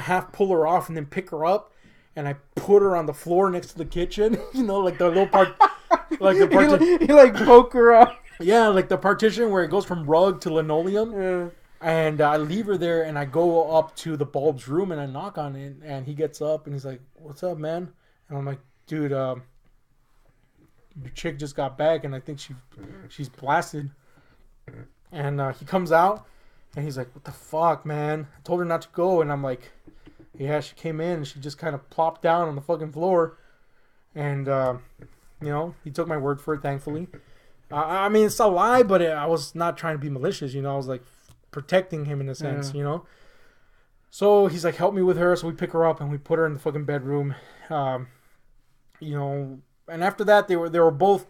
half pull her off and then pick her up. And I put her on the floor next to the kitchen. Like the little part. Like the partition. You like poke her up. Yeah, like the partition where it goes from rug to linoleum. Yeah. And I leave her there and I go up to the bulb's room and I knock on it. And he gets up and he's like, what's up, man? And I'm like, dude, your chick just got back and I think she's blasted. And he comes out and he's like, what the fuck, man? I told her not to go. And I'm like, yeah, she came in and she just kind of plopped down on the fucking floor. And, he took my word for it, thankfully. I mean, it's a lie, but I was not trying to be malicious, I was like protecting him in a sense, So he's like, help me with her. So we pick her up and we put her in the fucking bedroom. And after that, they were both.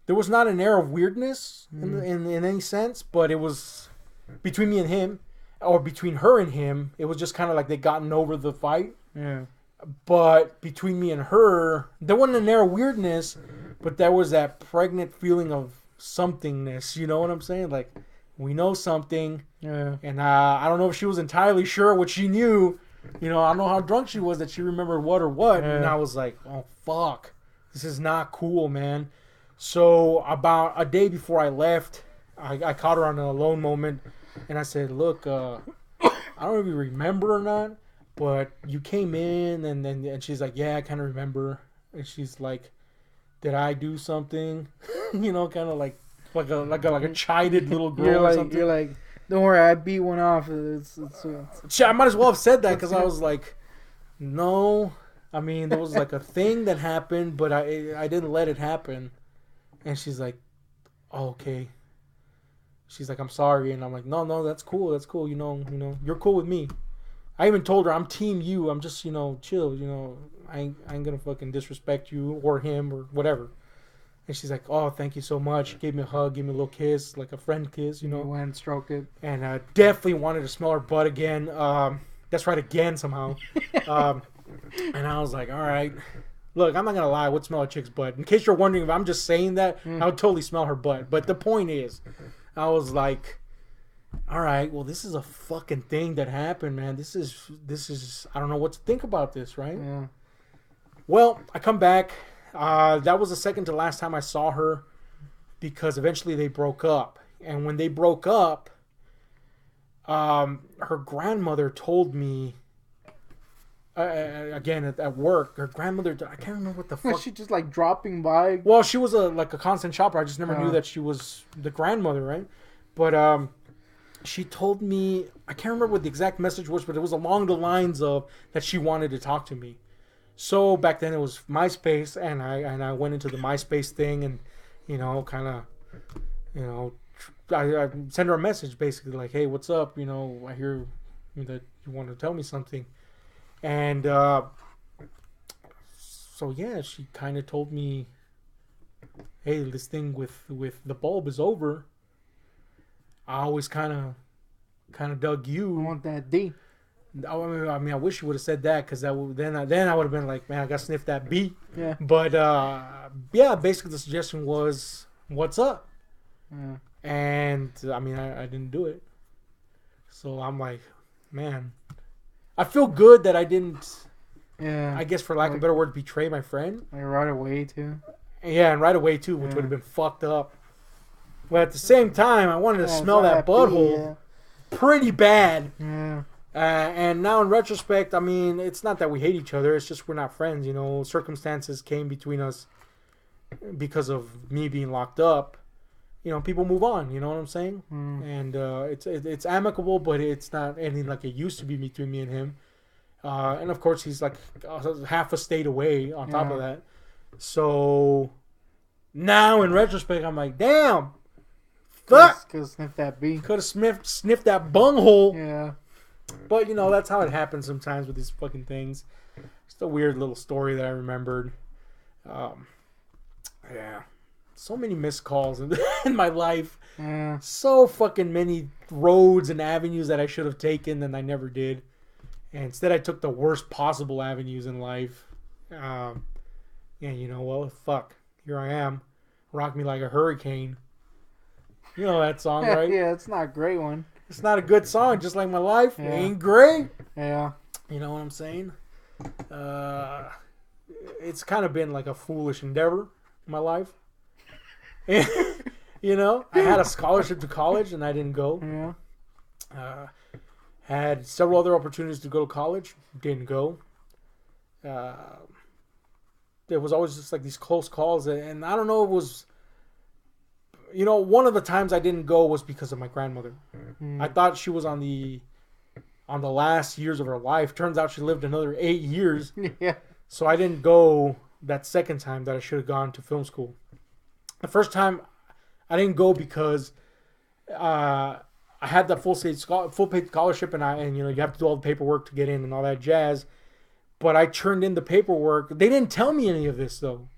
There was not an air of weirdness in any sense, but it was between me and him, or between her and him. It was just kind of like they gotten over the fight. Yeah. But between me and her, there wasn't an air of weirdness, but there was that pregnant feeling of somethingness. You know what I'm saying? Like, we know something. Yeah. And I don't know if she was entirely sure what she knew. I don't know how drunk she was that she remembered what or what. Yeah. And I was like, oh, fuck. This is not cool, man. So about a day before I left, I caught her on an alone moment. And I said, look, I don't know if you remember or not, but you came in and she's like, yeah, I kind of remember. And she's like, did I do something? Kind of like a chided little girl or something. You're like, don't worry, I beat one off. It's I might as well have said that because I was like, no. I mean, there was like a thing that happened, but I didn't let it happen. And she's like, oh, okay. She's like, I'm sorry. And I'm like, no, that's cool. That's cool. You're cool with me. I even told her I'm team you. I'm just, chill. I ain't gonna fucking disrespect you or him or whatever. And she's like, oh, thank you so much. She gave me a hug, gave me a little kiss, like a friend kiss, You went and stroked it. And I definitely wanted to smell her butt again. That's right, again somehow. And I was like, all right. Look, I'm not going to lie. I would smell a chick's butt. In case you're wondering if I'm just saying that, I would totally smell her butt. But the point is, I was like, all right, well, this is a fucking thing that happened, man. This is, I don't know what to think about this, right? Yeah. Well, I come back. That was the second to last time I saw her because eventually they broke up. And when they broke up, her grandmother told me, again at work, her grandmother, I can't remember what the fuck. Was she just like dropping by? Well, she was a constant shopper. I just never knew that she was the grandmother, right? But she told me, I can't remember what the exact message was, but it was along the lines of that she wanted to talk to me. So back then it was MySpace, and I went into the MySpace thing, and kind of, I sent her a message basically like, hey, what's up? I hear that you want to tell me something, and so yeah, she kind of told me, hey, this thing with the bulb is over. I always kind of dug you. I want that D. I mean, I wish you would have said that, because then I would have been like, man, I got to sniff that beat. Yeah. But yeah, basically the suggestion was, what's up? Yeah. And I mean, I didn't do it. So I'm like, man, I feel good that I didn't. Yeah. I guess, for lack of a better word, betray my friend. Like right away too. Yeah, and right away too, which would have been fucked up. But at the same time, I wanted to smell that butthole pretty bad. Yeah. And now in retrospect, I mean, it's not that we hate each other. It's just we're not friends. Circumstances came between us because of me being locked up. People move on. You know what I'm saying? And it's amicable, but it's not anything like it used to be between me and him. And of course, he's like half a state away on top of that. So now in retrospect, I'm like, damn. Fuck! Could have sniffed that B. Could have sniffed that bunghole. Yeah. But, that's how it happens sometimes with these fucking things. Just a weird little story that I remembered. Yeah. So many missed calls in my life. Yeah. So fucking many roads and avenues that I should have taken and I never did. And instead I took the worst possible avenues in life. Yeah, well, fuck. Here I am. Rock me like a hurricane. You know that song, right? Yeah, it's not a great one. It's not a good song, just like my life. Yeah. It ain't great. Yeah. You know what I'm saying? It's kind of been like a foolish endeavor in my life. I had a scholarship to college and I didn't go. Yeah. Had several other opportunities to go to college, didn't go. There was always just like these close calls, and I don't know, it was... one of the times I didn't go was because of my grandmother. I thought she was on the last years of her life. Turns out she lived another 8 years. Yeah. So I didn't go that second time that I should have gone to film school. The first time I didn't go because I had that full paid scholarship, and you have to do all the paperwork to get in and all that jazz. But I turned in the paperwork. They didn't tell me any of this though.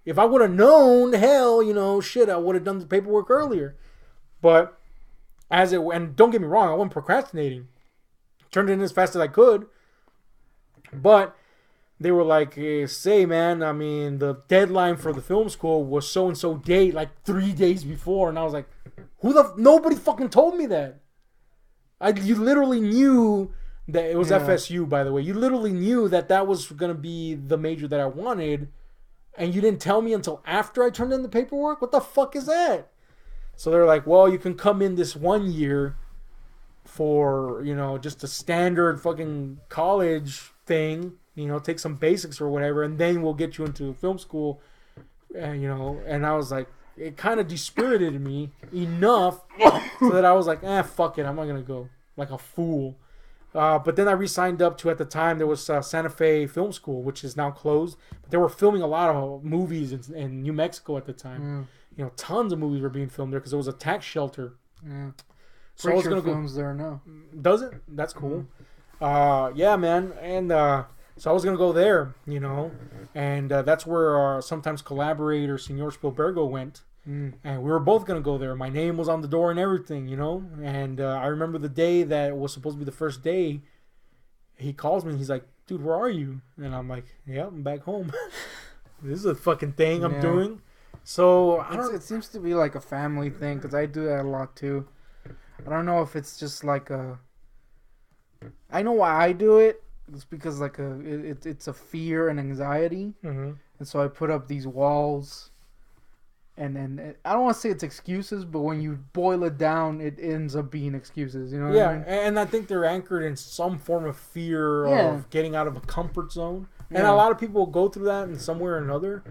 If I would have known, hell, shit, I would have done the paperwork earlier. But and don't get me wrong, I wasn't procrastinating. Turned it in as fast as I could. But they were like, hey, say, man, I mean, the deadline for the film school was so-and-so date, like 3 days before. And I was like, nobody fucking told me that. You literally knew that it was FSU, by the way. You literally knew that was going to be the major that I wanted. And you didn't tell me until after I turned in the paperwork? What the fuck is that? So they're like, well, you can come in this 1 year for, just a standard fucking college thing, take some basics or whatever, and then we'll get you into film school. And I was like, it kind of dispirited me enough so that I was like, fuck it, I'm not going to go. Like a fool. But then I re-signed up to, at the time, there was Santa Fe Film School, which is now closed. But they were filming a lot of movies in New Mexico at the time. Tons of movies were being filmed there because it was a tax shelter. Yeah. So I was going to go. Films there now. Does it? That's cool. Yeah, man. And so I was going to go there, And that's where sometimes collaborator Senor Spielbergo went. And we were both going to go there. My name was on the door and everything, And I remember the day that was supposed to be the first day, he calls me and he's like, dude, where are you? And I'm like, yeah, I'm back home. This is a fucking thing I'm doing. So it seems to be like a family thing because I do that a lot too. I don't know if it's just like I know why I do it. It's because like it's a fear and anxiety. And so I put up these walls. And then I don't want to say it's excuses, but when you boil it down, it ends up being excuses. You know what I mean? And I think they're anchored in some form of fear of getting out of a comfort zone. And a lot of people go through that in some way or another.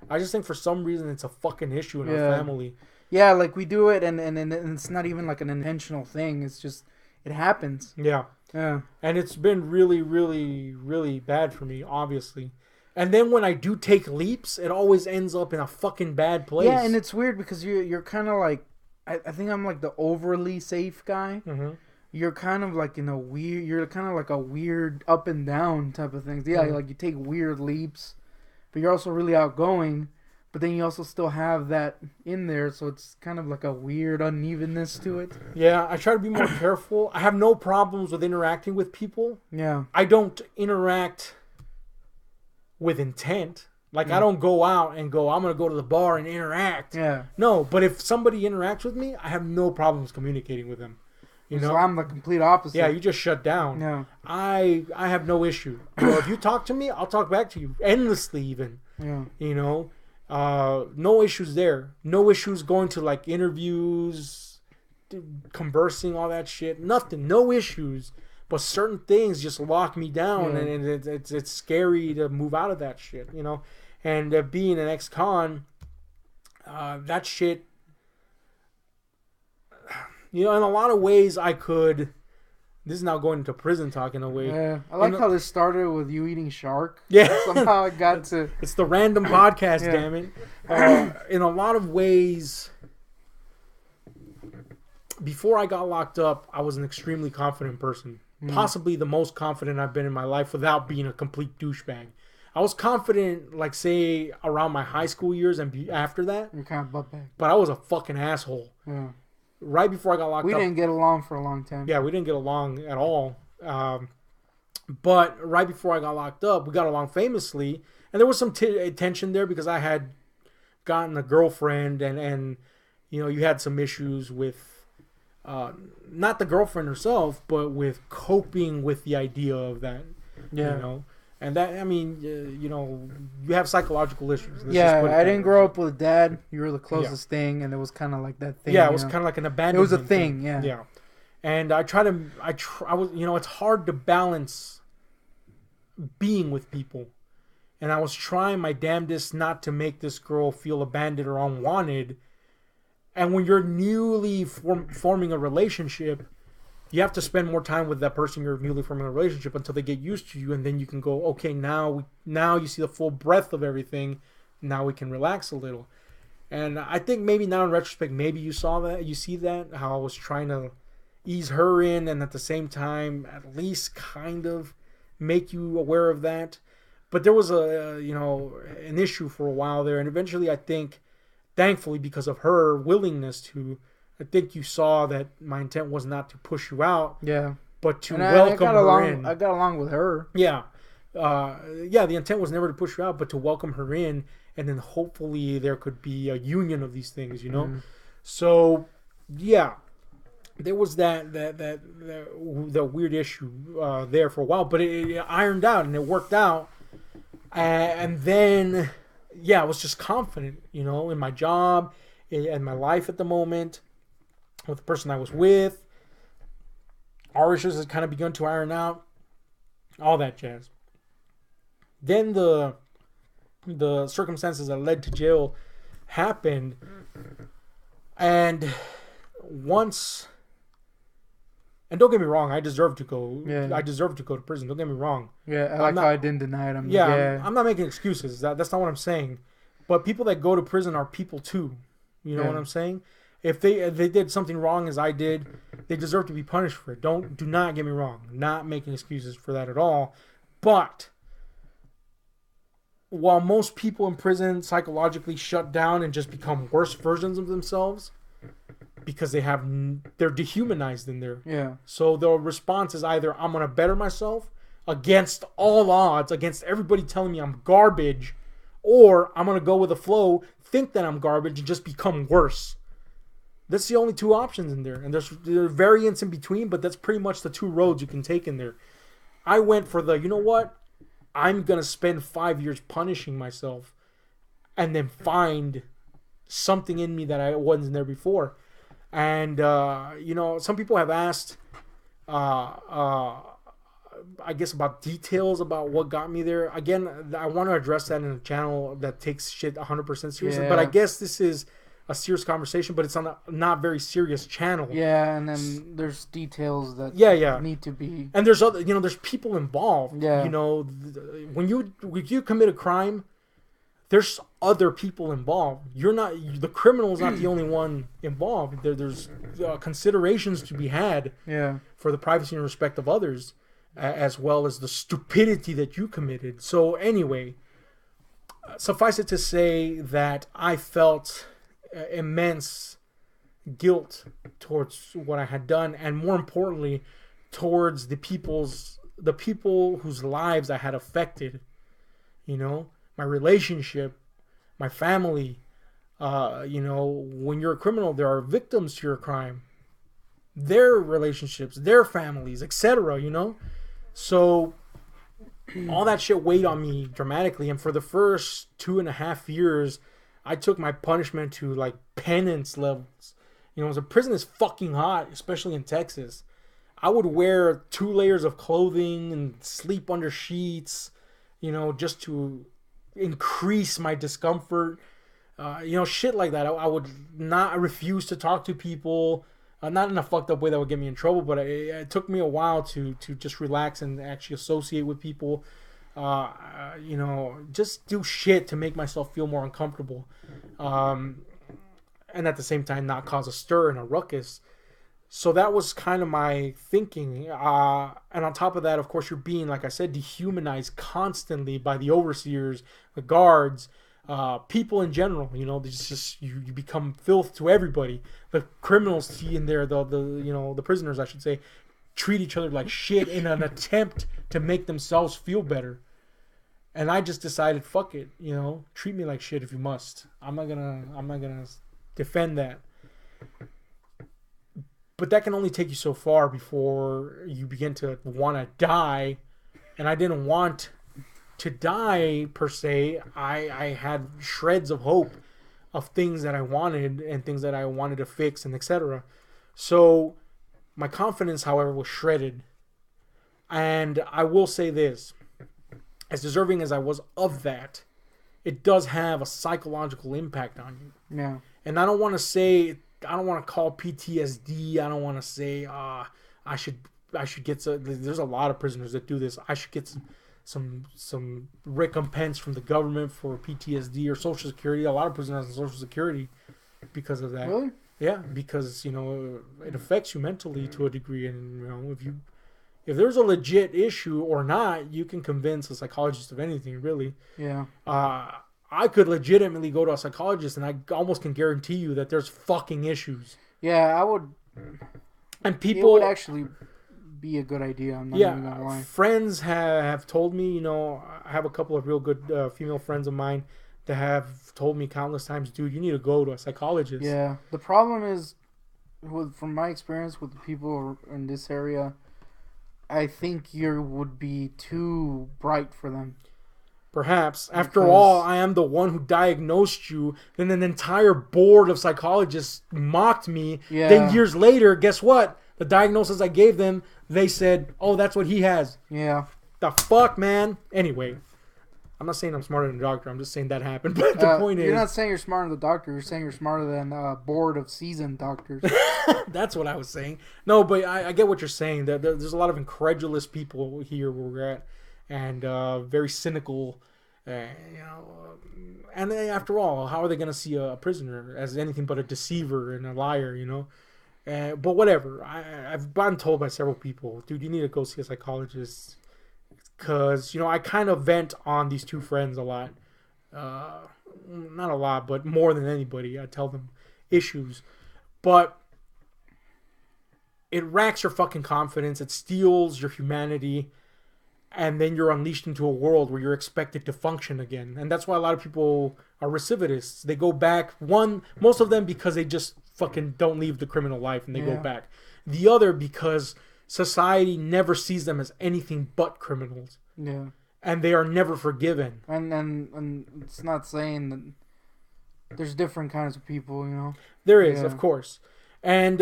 I just think for some reason it's a fucking issue in our family. Yeah, like we do it, and it's not even like an intentional thing. It's just it happens. Yeah. Yeah. And it's been really, really, really bad for me, obviously. And then when I do take leaps, it always ends up in a fucking bad place. Yeah, and it's weird because you're kind of like, I think I'm like the overly safe guy. Mm-hmm. You're kind of like in a weird, you're kind of like a weird up and down type of things. Yeah, like you take weird leaps, but you're also really outgoing. But then you also still have that in there, so it's kind of like a weird unevenness to it. Yeah, I try to be more careful. I have no problems with interacting with people. Yeah. I don't interact with intent. Like, I don't go out and go, I'm going to go to the bar and interact. Yeah. No, but if somebody interacts with me, I have no problems communicating with them. You know? So I'm the complete opposite. Yeah, you just shut down. Yeah. I have no issue. If you talk to me, I'll talk back to you. Endlessly, even. Yeah. You know? No issues there. No issues going to like interviews, conversing, all that shit. Nothing. No issues. But certain things just lock me down, and it's scary to move out of that shit, you know. And being an ex-con, that shit, you know, in a lot of ways I could. This is now going into prison talk in a way. Yeah, I like how this started with you eating shark. Yeah, somehow it got to. It's the random podcast, damn it. In a lot of ways, before I got locked up, I was an extremely confident person. Possibly the most confident I've been in my life without being a complete douchebag. I was confident, like, say, around my high school years and after that. You're kind of butt bag. But I was a fucking asshole. Yeah. Right before I got locked up. We didn't get along for a long time. Yeah, we didn't get along at all. But right before I got locked up, we got along famously. And there was some tension there because I had gotten a girlfriend and you know, you had some issues with not the girlfriend herself, but with coping with the idea of that. Yeah. You know? And that, I mean, you know, you have psychological issues. I didn't grow up with a dad. You were the closest thing, and it was kind of like that thing. Yeah, it was kind of like an abandonment. It was a thing, yeah. Yeah. And I was, you know, it's hard to balance being with people. And I was trying my damnedest not to make this girl feel abandoned or unwanted. And when you're newly forming a relationship, you have to spend more time with that person you're newly forming a relationship until they get used to you, and then you can go, okay, now you see the full breadth of everything. Now we can relax a little. And I think maybe now in retrospect, maybe you see that, how I was trying to ease her in, and at the same time, at least kind of make you aware of that. But there was an issue for a while there, and eventually I think, thankfully, because of her willingness to, I think you saw that my intent was not to push you out, but to welcome her in. I got along with her. Yeah. The intent was never to push her out, but to welcome her in, and then hopefully there could be a union of these things, you know? Mm. So, yeah, there was that weird issue there for a while, but it ironed out, and it worked out. And then, I was just confident, you know, in my job, in my life at the moment, with the person I was with. Our issues had kind of begun to iron out. All that jazz. Then the circumstances that led to jail happened. And once... And don't get me wrong, I deserve to go. Yeah. I deserve to go to prison. Don't get me wrong. Yeah, I like how I didn't deny it. I'm not making excuses. That's not what I'm saying. But people that go to prison are people too. You know what I'm saying? If they did something wrong as I did, they deserve to be punished for it. Do not get me wrong. Not making excuses for that at all. But while most people in prison psychologically shut down and just become worse versions of themselves, because they're dehumanized in there. Yeah. So the response is either I'm going to better myself against all odds, against everybody telling me I'm garbage, or I'm going to go with the flow, think that I'm garbage, and just become worse. That's the only two options in there. And there are variants in between, but that's pretty much the two roads you can take in there. I went for you know what? I'm going to spend 5 years punishing myself and then find something in me that I wasn't there before. And, you know, some people have asked, I guess, about details about what got me there. Again, I want to address that in a channel that takes shit 100% seriously. Yeah. But I guess this is a serious conversation, but it's on a not very serious channel. Yeah, and then there's details that need to be. And there's other, there's people involved. Yeah. When you commit a crime, there's other people involved. The criminal is not the only one involved. There's considerations to be had. Yeah. For the privacy and respect of others, as well as the stupidity that you committed. So anyway, suffice it to say that I felt immense guilt towards what I had done, and more importantly, towards the people whose lives I had affected. My relationship, my family. When you're a criminal, there are victims to your crime, their relationships, their families, etc. So all that shit weighed on me dramatically, and for the first 2.5 years, I took my punishment to like penance levels. The prison is fucking hot, especially in Texas. I would wear 2 layers of clothing and sleep under sheets, just to increase my discomfort. Shit like that. I would not refuse to talk to people, not in a fucked up way that would get me in trouble, but it took me a while to just relax and actually associate with people. Just do shit to make myself feel more uncomfortable, and at the same time not cause a stir and a ruckus. So that was kind of my thinking, and on top of that, of course, you're being, like I said, dehumanized constantly by the overseers, the guards, people in general. It's just you become filth to everybody. The criminals see in there, the prisoners, I should say, treat each other like shit in an attempt to make themselves feel better. And I just decided, fuck it, treat me like shit if you must. I'm not gonna defend that. But that can only take you so far before you begin to want to die. And I didn't want to die per se. I had shreds of hope of things that I wanted and things that I wanted to fix and etc. So my confidence, however, was shredded. And I will say this, as deserving as I was of that, it does have a psychological impact on you. Yeah. And I don't want to call PTSD. I don't want to say, I should get some. There's a lot of prisoners that do this. I should get some recompense from the government for PTSD or Social Security. A lot of prisoners have Social Security because of that. Really? Yeah, because it affects you mentally to a degree, and if there's a legit issue or not, you can convince a psychologist of anything, really. Yeah. I could legitimately go to a psychologist, and I almost can guarantee you that there's fucking issues. Yeah, I would. And people, it would actually be a good idea. I'm not even gonna lie. Friends have told me, I have a couple of real good female friends of mine that have told me countless times, dude, you need to go to a psychologist. Yeah. The problem is, from my experience with the people in this area, I think you would be too bright for them. Perhaps. After all, I am the one who diagnosed you. Then an entire board of psychologists mocked me. Yeah. Then years later, guess what? The diagnosis I gave them, they said, oh, that's what he has. Yeah. The fuck, man? Anyway, I'm not saying I'm smarter than a doctor. I'm just saying that happened. But the point is... You're not saying you're smarter than the doctor. You're saying you're smarter than a board of seasoned doctors. That's what I was saying. No, but I get what you're saying. There's a lot of incredulous people here where we're at. And very cynical, and after all, how are they going to see a prisoner as anything but a deceiver and a liar, but whatever. I've been told by several people, dude, you need to go see a psychologist, because I kind of vent on these 2 friends a lot, not a lot, but more than anybody. I tell them issues, but it racks your fucking confidence, it steals your humanity. And then you're unleashed into a world where you're expected to function again. And that's why a lot of people are recidivists. They go back, most of them because they just fucking don't leave the criminal life and they go back. The other because society never sees them as anything but criminals. Yeah. And they are never forgiven. And it's not saying that there's different kinds of people, There is, of course. And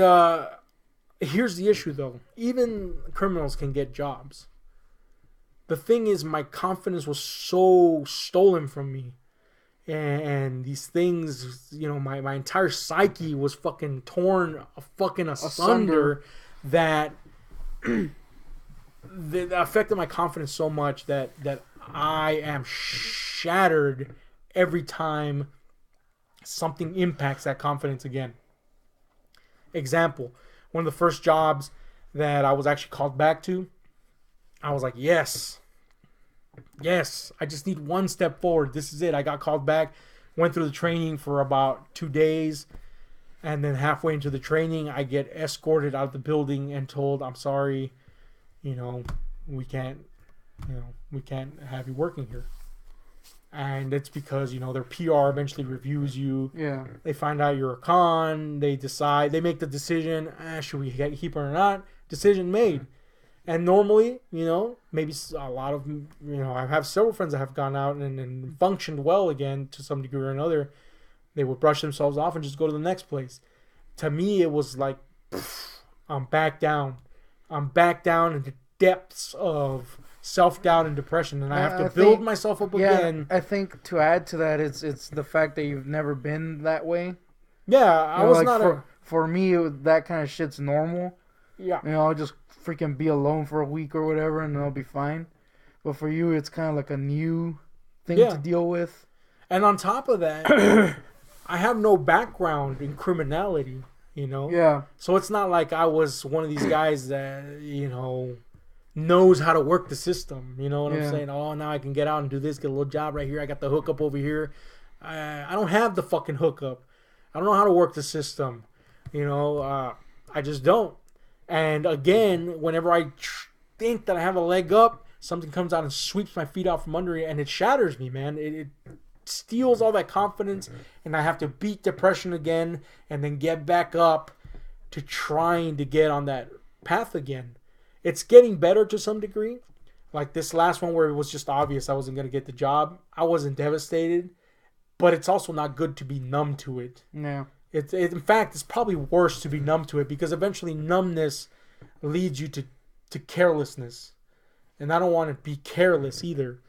here's the issue, though. Even criminals can get jobs. The thing is, my confidence was so stolen from me. and these things, you know, my entire psyche was fucking torn fucking asunder. That that affected my confidence so much that I am shattered every time something impacts that confidence again. Example, one of the first jobs that I was actually called back to, I was like, yes, I just need one step forward. This is it. I got called back, went through the training for about 2 days, and then halfway into the training, I get escorted out of the building and told, I'm sorry, you know, we can't have you working here. And it's because, you know, their PR eventually reviews you. Yeah. They find out you're a con. They decide. They make the decision. Should we keep her or not? Decision made. And normally, you know, maybe a lot of, you know, I have several friends that have gone out and functioned well again to some degree or another. They would brush themselves off and just go to the next place. To me, it was like, I'm back down. I'm back down in the depths of self-doubt and depression, and I have to build myself up again. I think to add to that, it's the fact that you've never been that way. Yeah, I was not for me, that kind of shit's normal. Yeah. You know, I'll just freaking be alone for a week or whatever, and I'll be fine. But for you, it's kind of like a new thing to deal with. And on top of that, I have no background in criminality, you know? Yeah. So it's not like I was one of these guys that, you know, knows how to work the system. You know what I'm saying? Oh, now I can get out and do this, get a little job right here. I got the hookup over here. I don't have the fucking hookup. I don't know how to work the system. You know, I just don't. And again, whenever I think that I have a leg up, something comes out and sweeps my feet out from under it, and it shatters me, man. It steals all that confidence, and I have to beat depression again and then get back up to trying to get on that path again. It's getting better to some degree. Like this last one where it was just obvious I wasn't going to get the job. I wasn't devastated, but it's also not good to be numb to it. No. In fact, it's probably worse to be numb to it, because eventually numbness leads you to carelessness. And I don't want to be careless either,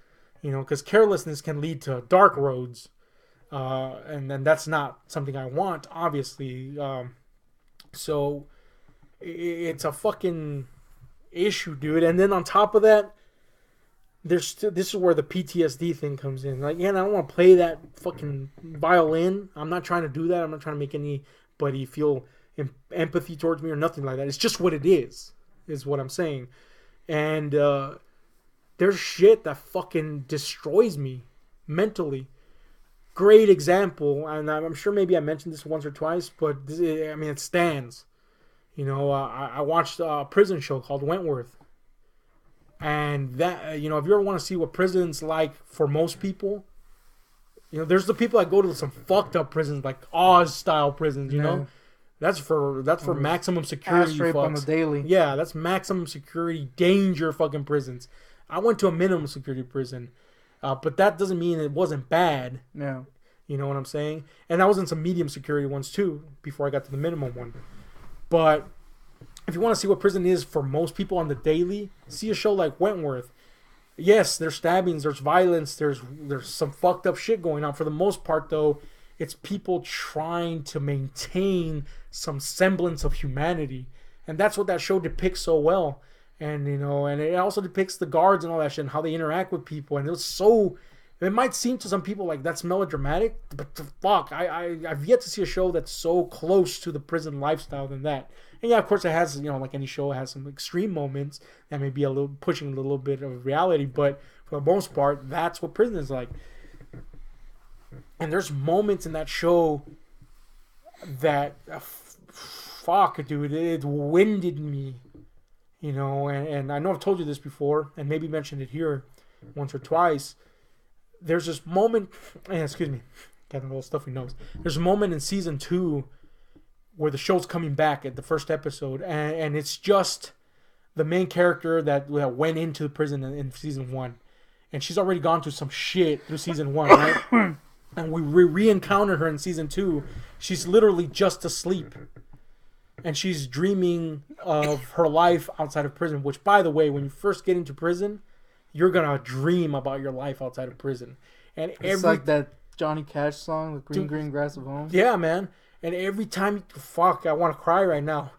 you know, because carelessness can lead to dark roads. And then that's not something I want, obviously. So it's a fucking issue, dude. And then on top of that, this is where the PTSD thing comes in. Like, yeah, I don't want to play that fucking violin. I'm not trying to do that. I'm not trying to make anybody feel empathy towards me or nothing like that. It's just what it is what I'm saying. And there's shit that fucking destroys me mentally. Great example, and I'm sure maybe I mentioned this once or twice, but it stands. You know, I watched a prison show called Wentworth. And that, you know, if you ever want to see what prison's like for most people, you know, there's the people that go to some fucked up prisons, like Oz style prisons, you know. That's for maximum security. Ass rape on the daily. Yeah, that's maximum security danger fucking prisons. I went to a minimum security prison, but that doesn't mean it wasn't bad. Yeah. You know what I'm saying? And I was in some medium security ones too before I got to the minimum one. But if you want to see what prison is for most people on the daily, see a show like Wentworth. Yes, there's stabbings, there's violence, there's some fucked up shit going on. For the most part, though, it's people trying to maintain some semblance of humanity. And that's what that show depicts so well. And, you know, and it also depicts the guards and all that shit and how they interact with people. And it might seem to some people like that's melodramatic, but fuck, I've yet to see a show that's so close to the prison lifestyle than that. And yeah, of course it has, you know, like any show, it has some extreme moments that may be a little pushing a little bit of reality, but for the most part, that's what prison is like. And there's moments in that show that, fuck, dude, it winded me, you know, and I know I've told you this before, and maybe mentioned it here once or twice. There's this moment, excuse me, got a little stuffy nose. There's a moment in season 2 where the show's coming back at the first episode, and it's just the main character that went into the prison in season 1, and she's already gone through some shit through season 1, right? And we re-encounter her in season 2. She's literally just asleep, and she's dreaming of her life outside of prison. Which, by the way, when you first get into prison, you're gonna dream about your life outside of prison, and it's like that Johnny Cash song, the Green Dude, Green Grass of Home. Yeah, man. And every time, fuck, I want to cry right now.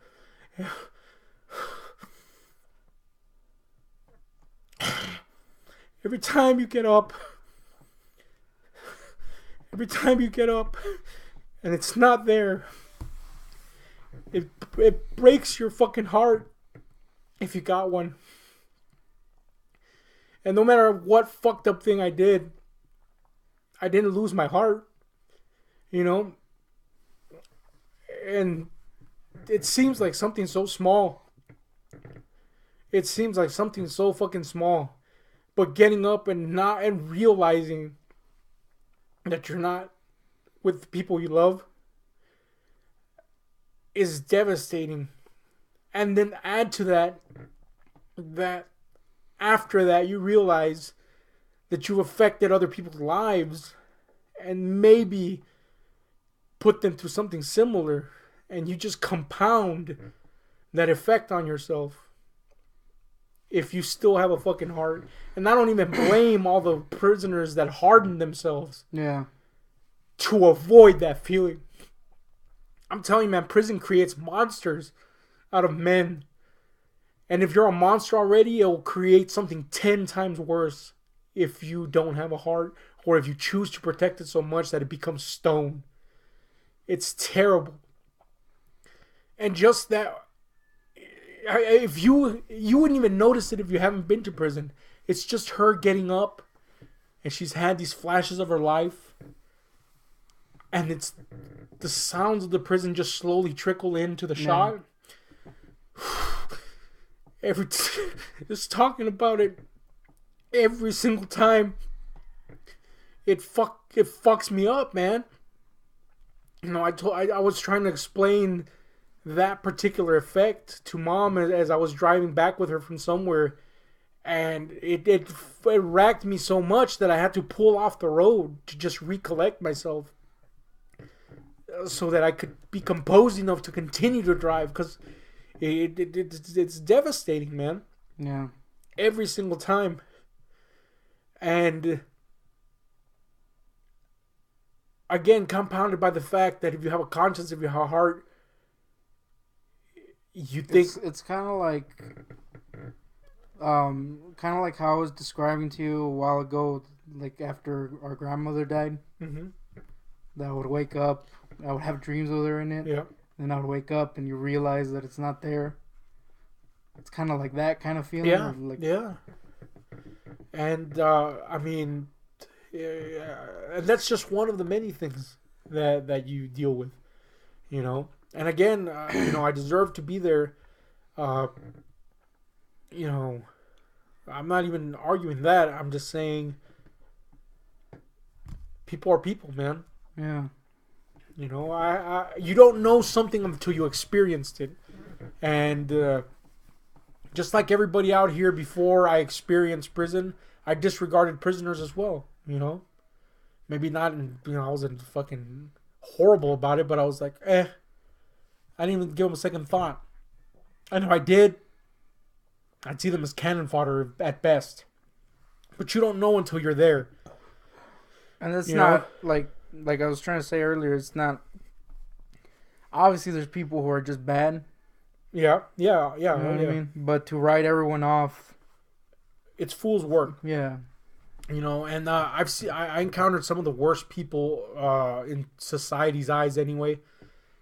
Every time you get up, and it's not there, it breaks your fucking heart if you got one. And no matter what fucked up thing I did, I didn't lose my heart, you know? And it seems like something so small. It seems like something so fucking small. But getting up and realizing that you're not with the people you love is devastating. And then add to that after that you realize that you've affected other people's lives and maybe put them through something similar, and you just compound that effect on yourself if you still have a fucking heart. And I don't even blame all the prisoners that harden themselves to avoid that feeling. I'm telling you, man, prison creates monsters out of men. And if you're a monster already, it will create something 10 times worse if you don't have a heart, or if you choose to protect it so much that it becomes stone. It's terrible. And just that, if you wouldn't even notice it if you haven't been to prison. It's just her getting up, and she's had these flashes of her life, and it's the sounds of the prison just slowly trickle into the shot. Just talking about it every single time, it fucks me up, man. You know, I was trying to explain that particular effect to Mom as I was driving back with her from somewhere, and it racked me so much that I had to pull off the road to just recollect myself so that I could be composed enough to continue to drive, because it's devastating, man. Yeah. Every single time. And again, compounded by the fact that if you have a conscience, if you have a heart, you think it's kind of like how I was describing to you a while ago, like after our grandmother died. Mm-hmm. That I would wake up, I would have dreams with her in it. Yeah. Then I would wake up and you realize that it's not there. It's kind of like that kind of feeling. Yeah. Like, yeah. And I mean, and that's just one of the many things that you deal with, you know. And again, you know, I deserve to be there. You know, I'm not even arguing that. I'm just saying, people are people, man. Yeah. You know, you don't know something until you experienced it. And just like everybody out here before I experienced prison, I disregarded prisoners as well, you know. Maybe not, I wasn't fucking horrible about it, but I was like, I didn't even give them a second thought. And if I did, I'd see them as cannon fodder at best. But you don't know until you're there. And it's not, like I was trying to say earlier, it's not... Obviously, there's people who are just bad. Yeah. You know what I mean? But to write everyone off... It's fool's work. Yeah. You know, and I encountered some of the worst people in society's eyes anyway,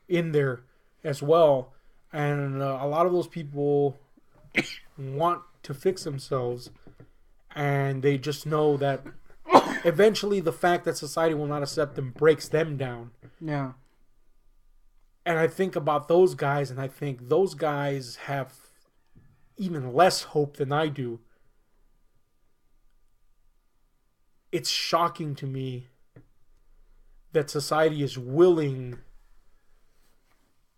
in there as well. And a lot of those people want to fix themselves, and they just know that eventually the fact that society will not accept them breaks them down. Yeah. And I think about those guys, and I think those guys have even less hope than I do. It's shocking to me that society is willing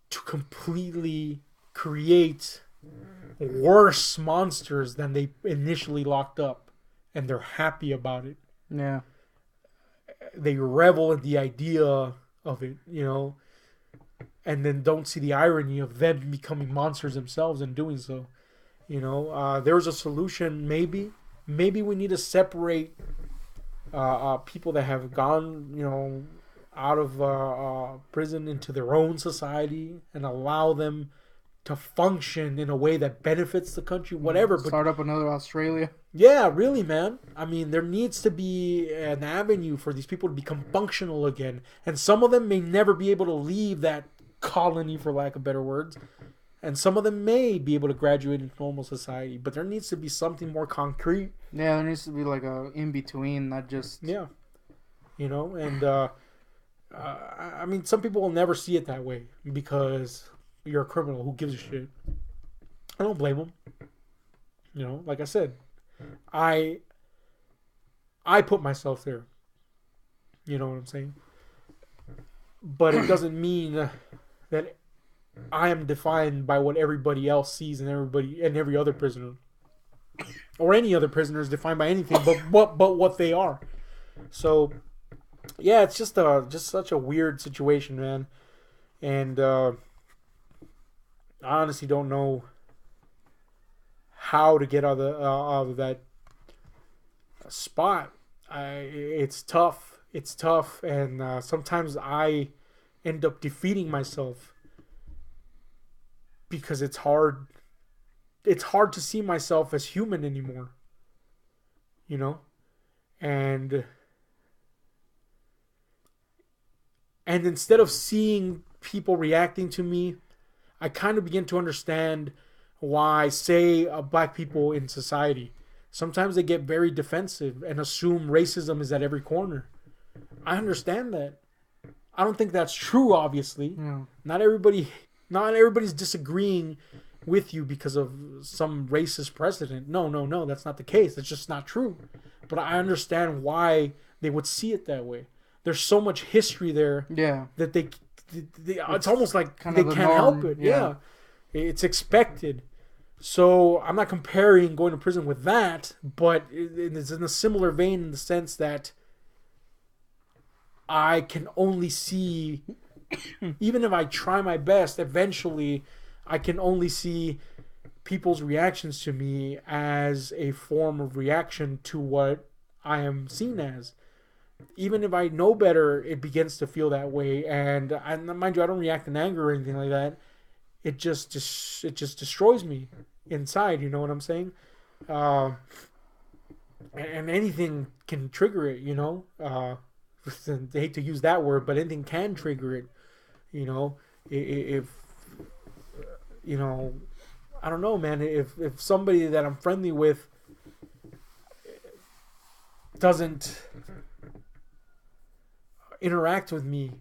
to completely create worse monsters than they initially locked up, and they're happy about it. Yeah. They revel in the idea of it, you know, and then don't see the irony of them becoming monsters themselves and doing so. You know, there's a solution, maybe we need to separate people that have gone, out of prison into their own society and allow them to function in a way that benefits the country, whatever. Start up another Australia. Yeah, really, man. I mean, there needs to be an avenue for these people to become functional again. And some of them may never be able to leave that colony, for lack of better words. And some of them may be able to graduate into normal society. But there needs to be something more concrete. Yeah, there needs to be like a in-between, not just... Yeah. And... I mean, some people will never see it that way because you're a criminal. Who gives a shit? I don't blame them. Like I said, I put myself there. You know what I'm saying? But it doesn't mean that I am defined by what everybody else sees and every other prisoner, or any other prisoner is defined by anything but what they are. So. Yeah, it's just such a weird situation, man. And I honestly don't know how to get out of that spot. It's tough. It's tough, and sometimes I end up defeating myself because it's hard. It's hard to see myself as human anymore. And instead of seeing people reacting to me, I kind of begin to understand why, say, black people in society, sometimes they get very defensive and assume racism is at every corner. I understand that. I don't think that's true, obviously. Yeah. Not everybody's disagreeing with you because of some racist precedent. No, that's not the case. That's just not true. But I understand why they would see it that way. There's so much history there that they it's almost like they can't help it. Yeah. It's expected. So I'm not comparing going to prison with that, but it's in a similar vein in the sense that I can only see, even if I try my best, eventually I can only see people's reactions to me as a form of reaction to what I am seen as. Even if I know better, it begins to feel that way. And mind you, I don't react in anger or anything like that. It just destroys me inside. You know what I'm saying? And anything can trigger it. I hate to use that word, but anything can trigger it. If I don't know, man. If somebody that I'm friendly with doesn't interact with me,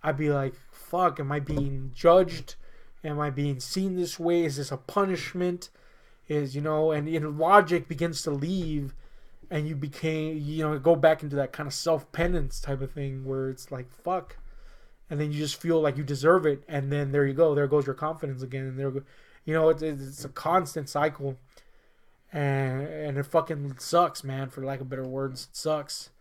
I'd be like, fuck, am I being judged? Am I being seen this way? Is this a punishment? And logic begins to leave, and you go back into that kind of self-penance type of thing where it's like, fuck, and then you just feel like you deserve it, and then there you go, there goes your confidence again, and it's a constant cycle, and it fucking sucks, man, for lack of better words. It sucks.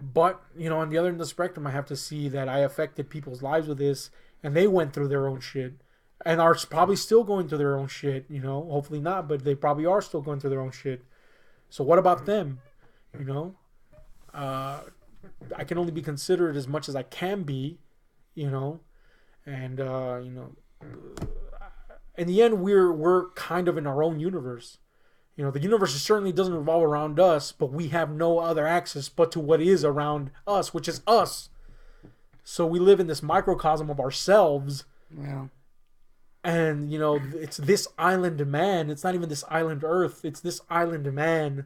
But, on the other end of the spectrum, I have to see that I affected people's lives with this, and they went through their own shit, and are probably still going through their own shit, hopefully not, but they probably are still going through their own shit. So what about them? I can only be considerate as much as I can be, and, in the end, we're kind of in our own universe. The universe certainly doesn't revolve around us, but we have no other access but to what is around us, which is us. So we live in this microcosm of ourselves. Yeah. And, it's this island man. It's not even this island Earth. It's this island man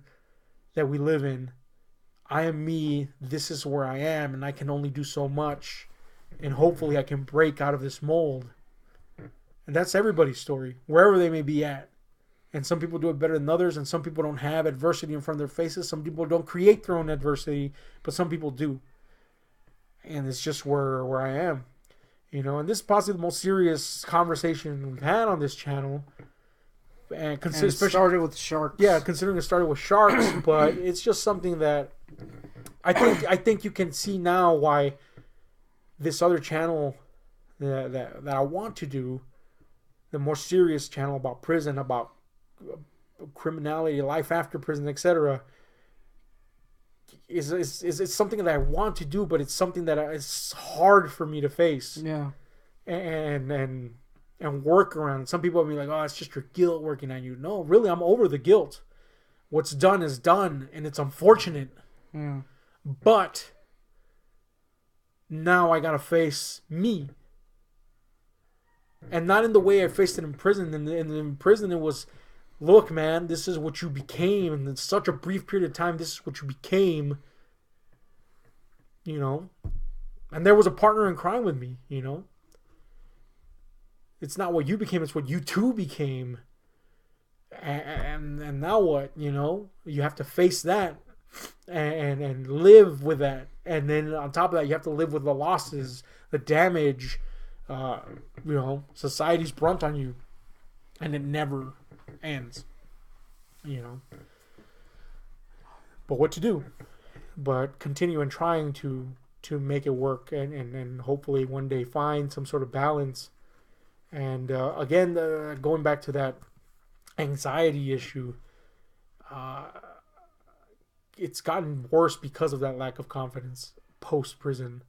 that we live in. I am me. This is where I am. And I can only do so much. And hopefully I can break out of this mold. And that's everybody's story, wherever they may be at. And some people do it better than others, and some people don't have adversity in front of their faces. Some people don't create their own adversity, but some people do. And it's just where I am. And this is possibly the most serious conversation we've had on this channel. And it started with sharks. Yeah, considering it started with sharks, but it's just something that I think you can see now why this other channel that I want to do, the more serious channel about prison, about criminality, life after prison, etc., is something that I want to do, but it's something that is hard for me to face. Yeah. And work around. Some people will be like, "Oh, it's just your guilt working on you." No, really, I'm over the guilt. What's done is done, and it's unfortunate. Yeah. But now I gotta face me, and not in the way I faced it in prison. In prison, it was, look, man, this is what you became, and in such a brief period of time, this is what you became. You know, and there was a partner in crime with me. You know, it's not what you became; it's what you two became. And now what? You know, you have to face that and live with that, and then on top of that, you have to live with the losses, the damage, society's brunt on you, and it never ends. You know, but what to do? But continue and trying to make it work, and hopefully one day find some sort of balance. And again, going back to that anxiety issue, it's gotten worse because of that lack of confidence post prison,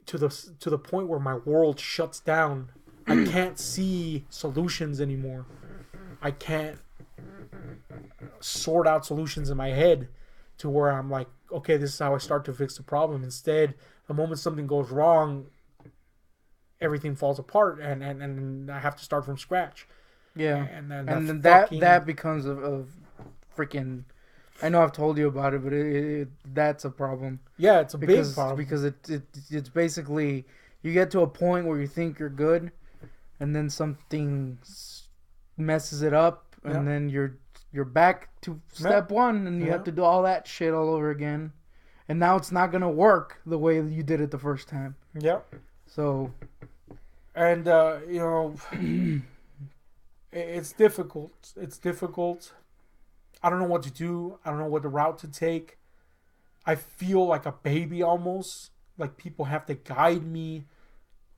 to the point where my world shuts down. I can't see solutions anymore. I can't sort out solutions in my head to where I'm like, okay, this is how I start to fix the problem. Instead, the moment something goes wrong, everything falls apart, and I have to start from scratch. Yeah, and then that becomes a freaking. I know I've told you about it, but that's a problem. Yeah, it's a big problem because it's basically, you get to a point where you think you're good, and then something messes it up, and then you're back to step one, and you have to do all that shit all over again, and now it's not gonna work the way you did it the first time. Yep. So, and it's difficult. It's difficult. I don't know what to do. I don't know what the route to take. I feel like a baby almost. Like people have to guide me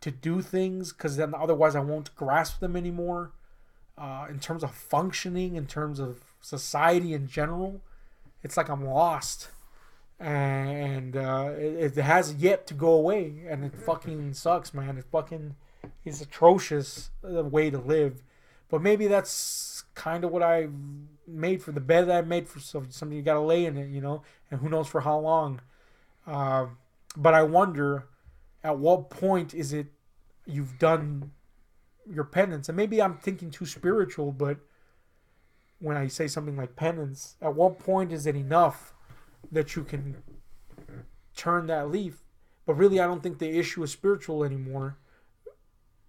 to do things, because then otherwise I won't grasp them anymore. In terms of functioning, in terms of society in general, it's like I'm lost. And it has yet to go away. And it fucking sucks, man. It fucking is atrocious, the way to live. But maybe that's kind of what I made for, the bed that I made for something you got to lay in it, you know, and who knows for how long. But I wonder, at what point is it you've done your penance? And maybe I'm thinking too spiritual, but when I say something like penance, at what point is it enough that you can turn that leaf? But really, I don't think the issue is spiritual anymore.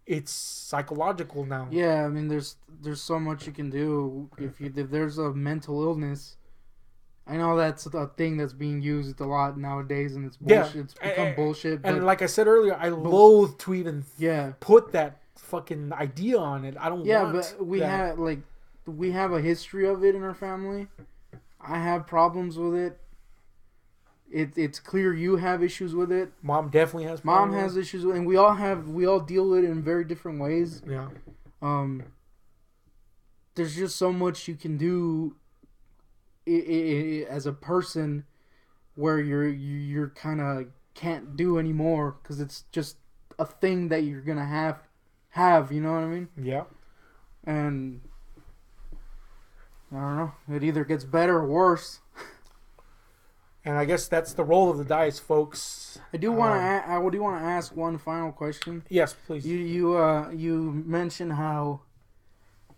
It's psychological now. Yeah, I mean, there's so much you can do if there's a mental illness. I know that's a thing that's being used a lot nowadays, and it's bullshit. Yeah, it's become bullshit. And like I said earlier, I loathe to even put that fucking idea on it. I don't. Yeah, but we have a history of it in our family. I have problems with it. It's clear you have issues with it. Mom definitely has. Mom has issues with it, and we all deal with it in very different ways. Yeah. There's just so much you can do as a person where you're kind of can't do anymore, because it's just a thing that you're gonna have. You know what I mean? Yeah. And I don't know. It either gets better or worse. And I guess that's the roll of the dice, folks. I do want to ask one final question. Yes, please. You mentioned how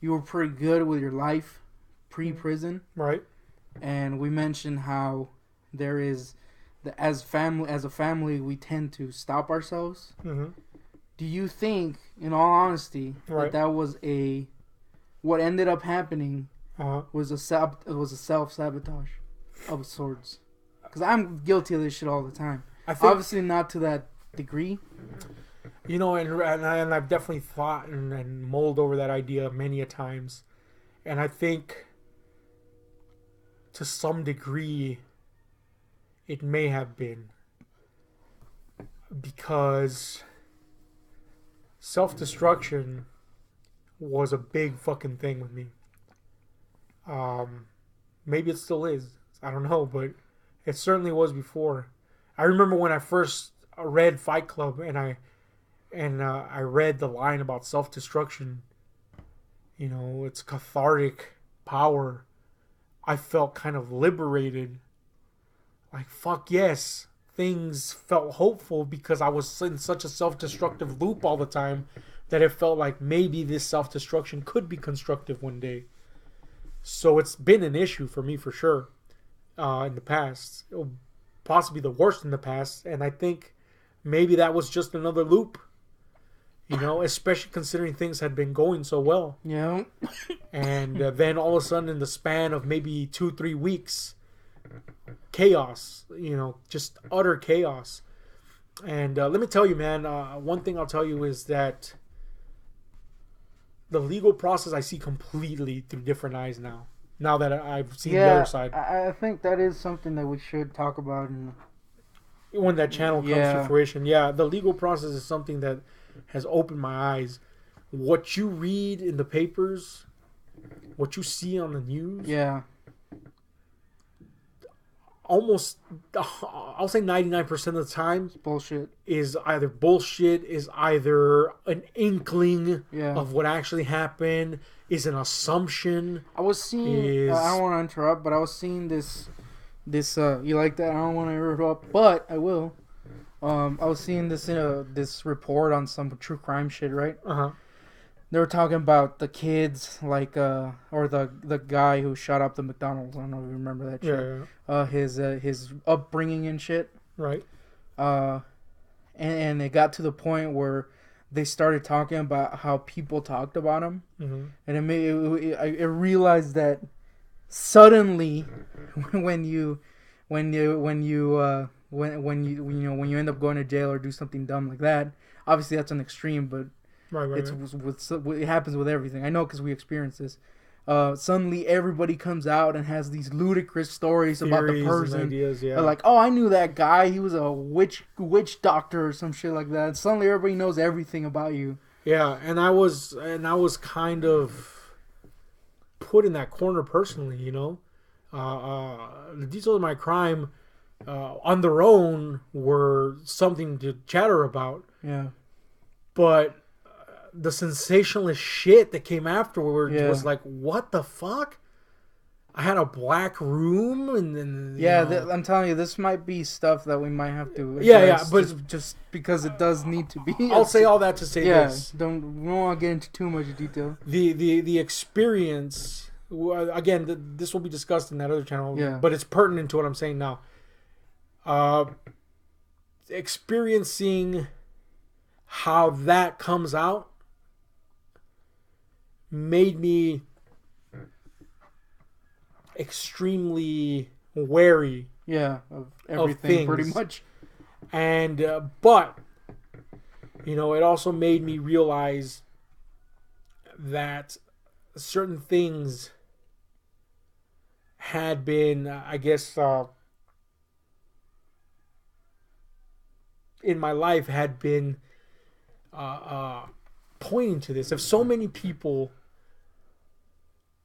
you were pretty good with your life pre-prison, right? And we mentioned how there is as a family we tend to stop ourselves. Mm-hmm. Do you think, in all honesty, that was what ended up happening was a self-sabotage of sorts? Because I'm guilty of this shit all the time. Obviously not to that degree. You know, and I've definitely thought and mulled over that idea many a times. And I think, to some degree, it may have been. Because self-destruction was a big fucking thing with me. Maybe it still is. I don't know, but it certainly was before. I remember when I first read Fight Club, and I read the line about self-destruction. You know, it's cathartic power. I felt kind of liberated. Like, fuck yes. Things felt hopeful because I was in such a self-destructive loop all the time that it felt like maybe this self-destruction could be constructive one day. So it's been an issue for me for sure in the past. Possibly the worst in the past. And I think maybe that was just another loop. You know, especially considering things had been going so well. Yeah. And then all of a sudden, in the span of maybe 2-3 weeks, chaos. You know, just utter chaos. And let me tell you, man, one thing I'll tell you is that the legal process I see completely through different eyes now. Now that I've seen the other side. I think that is something that we should talk about when that channel comes to fruition. Yeah, the legal process is something that has opened my eyes. What you read in the papers, what you see on the news, almost, I'll say 99% of the time, it's bullshit. Is either bullshit, is either an inkling of what actually happened, is an assumption. I was seeing, I don't want to interrupt, but I was seeing this, you like that? I don't want to interrupt, but I will. I was seeing this in this report on some true crime shit, right? They were talking about the kids, like, or the guy who shot up the McDonald's. I don't know if you remember that shit. Yeah. His upbringing and shit. Right. And it got to the point where they started talking about how people talked about him, and I realized that suddenly, when you end up going to jail or do something dumb like that, obviously that's an extreme, but it happens with everything. I know because we experienced this. Suddenly everybody comes out and has these ludicrous stories theories about the person. Ideas, like, oh, I knew that guy. He was a witch doctor or some shit like that. And suddenly everybody knows everything about you. Yeah, and I was kind of put in that corner personally. You know, the details of my crime on their own were something to chatter about. Yeah, but the sensationalist shit that came afterwards was like, what the fuck? I had a black room, and then I'm telling you, this might be stuff that we might have to but just because it does need to be. I'll say all that to say this. We don't want to get into too much detail. The experience, again, this will be discussed in that other channel, but it's pertinent to what I'm saying now. Experiencing how that comes out made me extremely wary of everything, pretty much. And but it also made me realize that certain things had been, I guess, in my life had been pointing to this. If so many people,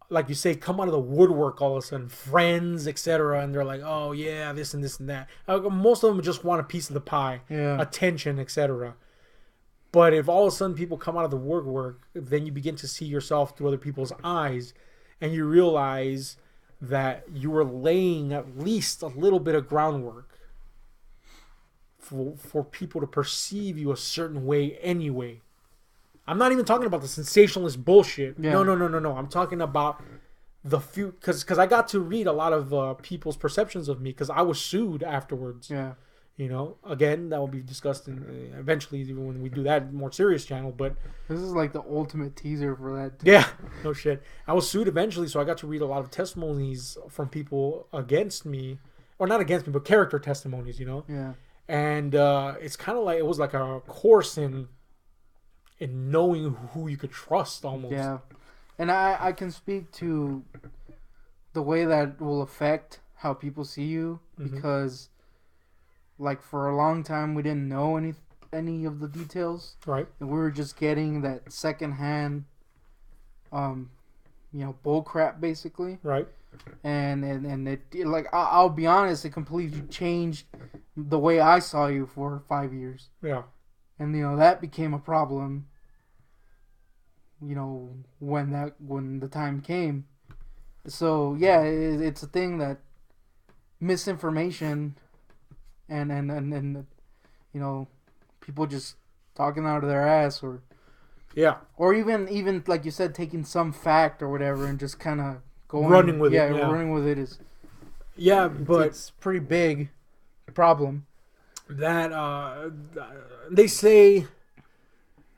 like you say, come out of the woodwork all of a sudden, friends, etc., and they're like, oh yeah, this and this and that. Most of them just want a piece of the pie, attention, etc. But if all of a sudden people come out of the woodwork, then you begin to see yourself through other people's eyes, and you realize that you were laying at least a little bit of groundwork for people to perceive you a certain way anyway. I'm not even talking about the sensationalist bullshit. Yeah. No. I'm talking about the few, because I got to read a lot of people's perceptions of me, because I was sued afterwards. Yeah. Again, that will be discussed eventually when we do that more serious channel. But this is like the ultimate teaser for that. Yeah, no shit. I was sued eventually, so I got to read a lot of testimonies from people against me, or not against me, but character testimonies. Yeah. And it's kind of like, it was like a course in knowing who you could trust, almost. Yeah. And I can speak to the way that will affect how people see you, because like for a long time we didn't know any of the details. Right. And we were just getting that secondhand bull crap basically. Right. And it like I'll be honest, it completely changed the way I saw you for 5 years. Yeah. And that became a problem. When the time came. So yeah, it's a thing that misinformation and people just talking out of their ass or even like you said, taking some fact or whatever and just kind of running with it. Yeah, running with it is. Yeah, but it's pretty big problem. That they say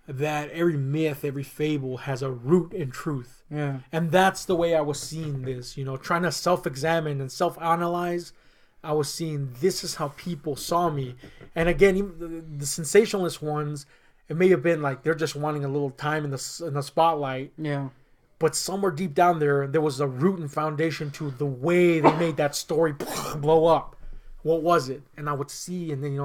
that every myth, every fable has a root in truth. Yeah. And that's the way I was seeing this, trying to self-examine and self-analyze. I was seeing this is how people saw me. And again, even the sensationalist ones, it may have been like they're just wanting a little time in the spotlight. Yeah. But somewhere deep down there was a root and foundation to the way they made that story blow up. What was it? And I would see, and then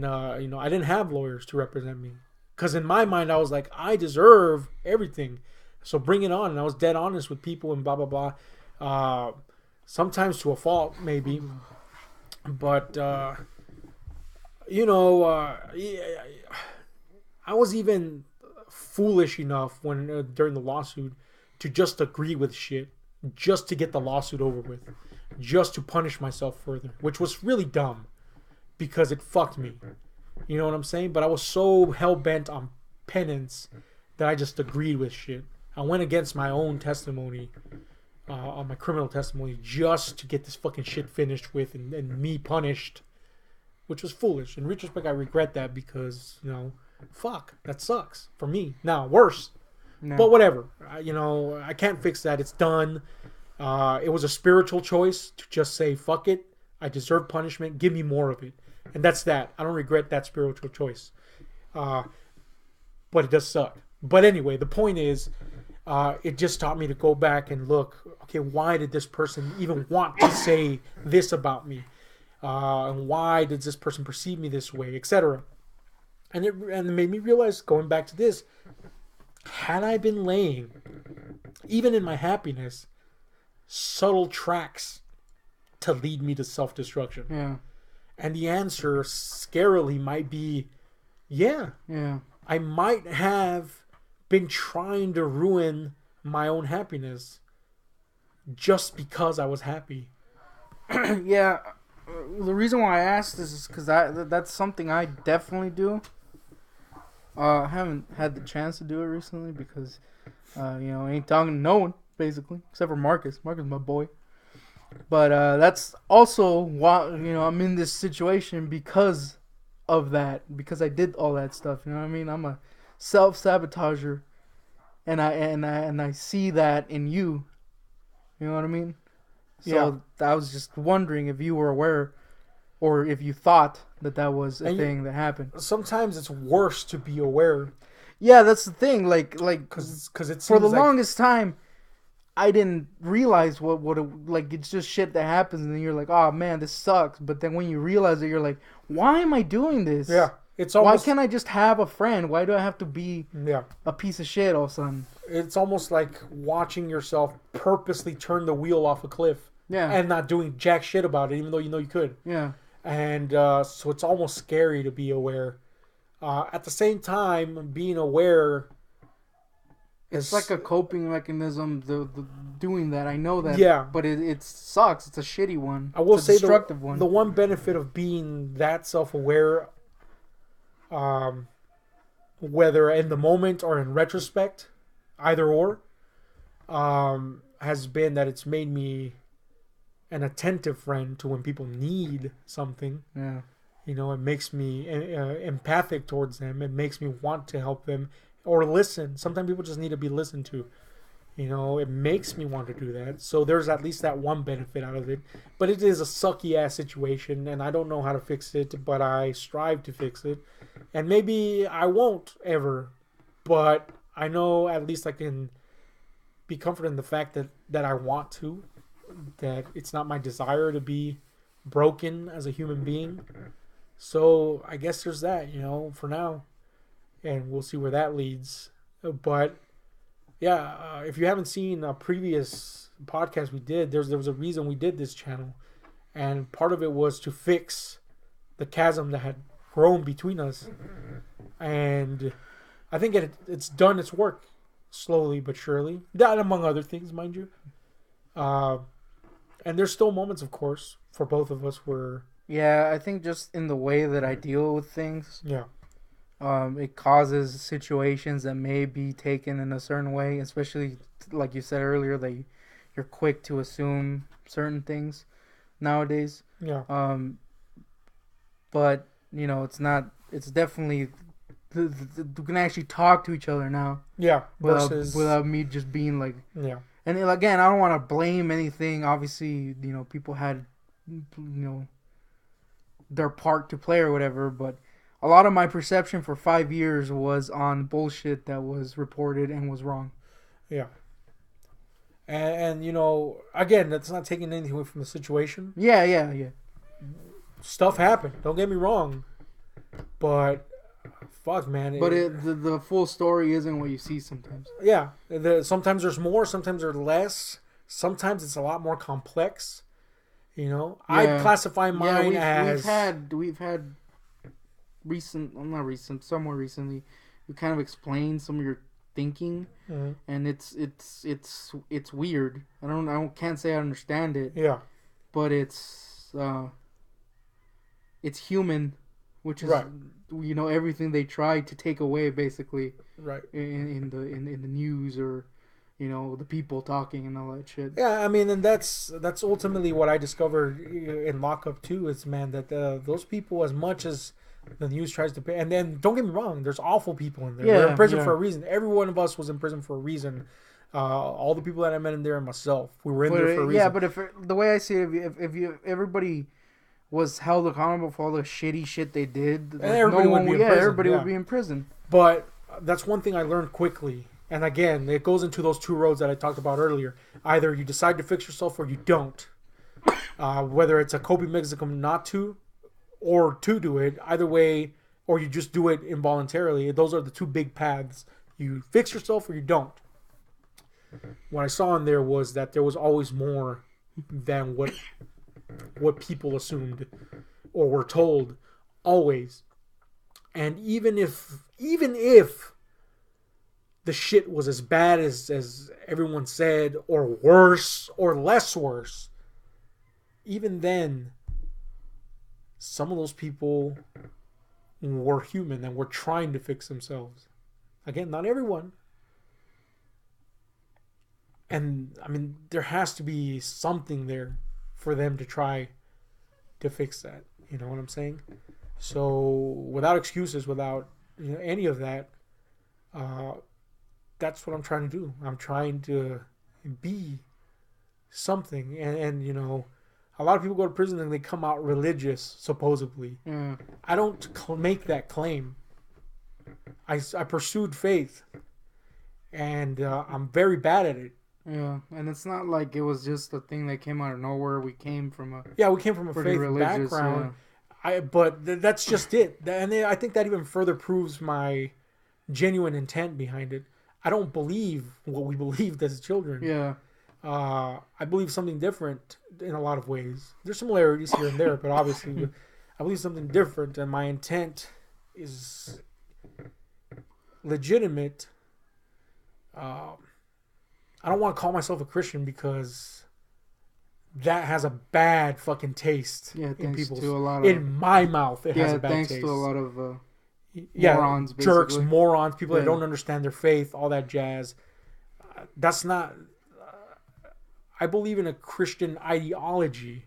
I didn't have lawyers to represent me. Because in my mind, I was like, I deserve everything. So bring it on. And I was dead honest with people and blah, blah, blah. Sometimes to a fault, maybe. But, I was even foolish enough when during the lawsuit to just agree with shit. Just to get the lawsuit over with. Just to punish myself further. Which was really dumb. Because it fucked me. You know what I'm saying? But I was so hell-bent on penance that I just agreed with shit. I went against my own testimony, on my criminal testimony, just to get this fucking shit finished with and me punished, which was foolish. In retrospect, I regret that because, fuck, that sucks for me. Now, worse. No. But whatever. I can't fix that. It's done. It was a spiritual choice to just say, fuck it. I deserve punishment. Give me more of it. And that's that. I don't regret that spiritual choice. But it does suck. But anyway, the point is, it just taught me to go back and look, okay, why did this person even want to say this about me? And why did this person perceive me this way, etc. And it made me realize, going back to this, had I been laying, even in my happiness, subtle tracks to lead me to self-destruction? Yeah. And the answer, scarily, might be, yeah. I might have been trying to ruin my own happiness just because I was happy. Yeah. The reason why I asked this is because that's something I definitely do. I haven't had the chance to do it recently because, I ain't talking to no one, basically, except for Marcus. Marcus is my boy. But that's also why I'm in this situation because of that, because I did all that stuff. You know what I mean? I'm a self-sabotager, and I see that in you. You know what I mean? So yeah. I was just wondering if you were aware, or if you thought that was a thing that happened. Sometimes it's worse to be aware. Yeah, that's the thing. Like because it's for the longest time, I didn't realize what it's just shit that happens, and then you're like, oh man, this sucks. But then when you realize it, you're like, why am I doing this? Yeah, it's almost, why can't I just have a friend? Why do I have to be a piece of shit all of a sudden? It's almost like watching yourself purposely turn the wheel off a cliff, and not doing jack shit about it, even though you could. Yeah, and so it's almost scary to be aware. At the same time, being aware. It's like a coping mechanism, the doing that. I know that. Yeah. But it sucks. It's a shitty one. I will say destructive one. The one benefit of being that self-aware, whether in the moment or in retrospect, either or, has been that it's made me an attentive friend to when people need something. Yeah. It makes me empathic towards them. It makes me want to help them. Or listen. Sometimes people just need to be listened to. It makes me want to do that. So there's at least that one benefit out of it. But it is a sucky ass situation, and I don't know how to fix it, but I strive to fix it. And maybe I won't ever, but I know at least I can be comforted in the fact that I want to. That it's not my desire to be broken as a human being. So I guess there's that, for now. And we'll see where that leads. But Yeah, if you haven't seen a previous podcast we did, there was a reason we did this channel, and part of it was to fix the chasm that had grown between us, and I think it's done its work slowly but surely. That among other things, mind you. And there's still moments, of course, for both of us where... Yeah, I think just in the way that I deal with things, Yeah. It causes situations that may be taken in a certain way, especially like you said earlier, that you're quick to assume certain things nowadays. Yeah. But, you know, it's definitely, we can actually talk to each other now. Yeah. Without me just being like... Yeah. And again, I don't want to blame anything. Obviously, you know, people had, you know, their part to play or whatever, but a lot of my perception for 5 years was on bullshit that was reported and was wrong. Yeah. And you know, again, that's not taking anything away from the situation. Yeah. Stuff happened. Don't get me wrong. But, fuck, man. But the full story isn't what you see sometimes. Yeah. Sometimes there's more. Sometimes there's less. Sometimes it's a lot more complex. You know? Yeah. I classify mine as... We've had somewhere recently, you kind of explained some of your thinking, and it's weird. Can't say I understand it. Yeah, but it's human, which is right. You know, everything they try to take away basically. Right. In the news, or you know, the people talking and all that shit. Yeah, I mean, and that's ultimately what I discovered in lockup too. Is, man, that those people, as much as the news tries to pay, and then don't get me wrong, there's awful people in there. Yeah, we're in prison for a reason. Every one of us was in prison for a reason. All the people that I met in there and myself, we were in there for a reason. Yeah, but the way I see it, if everybody was held accountable for all the shitty shit they did, and everybody would be in prison. But that's one thing I learned quickly. And again, it goes into those two roads that I talked about earlier. Either you decide to fix yourself or you don't. Whether it's a coping mechanism not to, or to do it, either way, or you just do it involuntarily. Those are the two big paths. You fix yourself or you don't. What I saw in there was that there was always more than what people assumed or were told, always. And even if the shit was as bad as everyone said, or worse, or less worse, even then, some of those people were human and were trying to fix themselves. Again, not everyone. And, I mean, there has to be something there for them to try to fix that. You know what I'm saying? So, without excuses, without any of that, that's what I'm trying to do. I'm trying to be something. And you know, a lot of people go to prison and they come out religious, supposedly. Yeah. I don't make that claim. I pursued faith. And I'm very bad at it. Yeah, and it's not like it was just a thing that came out of nowhere. We came from a faith background. Yeah. But that's just it. And I think that even further proves my genuine intent behind it. I don't believe what we believed as children. Yeah. I believe something different in a lot of ways. There's similarities here and there, but obviously I believe something different, and my intent is legitimate. I don't want to call myself a Christian because that has a bad fucking taste in people's... In my mouth, it has a bad taste. Yeah, thanks to a lot of... morons, basically. Jerks, morons, people that don't understand their faith, all that jazz. That's not... I believe in a Christian ideology.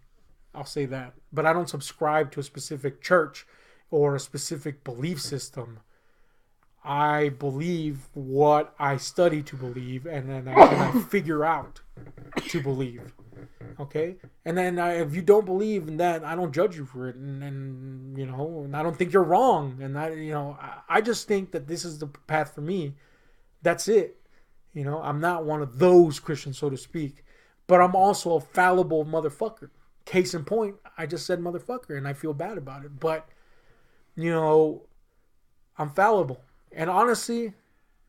I'll say that. But I don't subscribe to a specific church or a specific belief system. I believe what I study to believe, and then I figure out to believe. Okay? And then if you don't believe in that, I don't judge you for it. And you know, and I don't think you're wrong. And I just think that this is the path for me. That's it. You know, I'm not one of those Christians, so to speak. But I'm also a fallible motherfucker. Case in point, I just said motherfucker, and I feel bad about it. But, you know, I'm fallible. And honestly,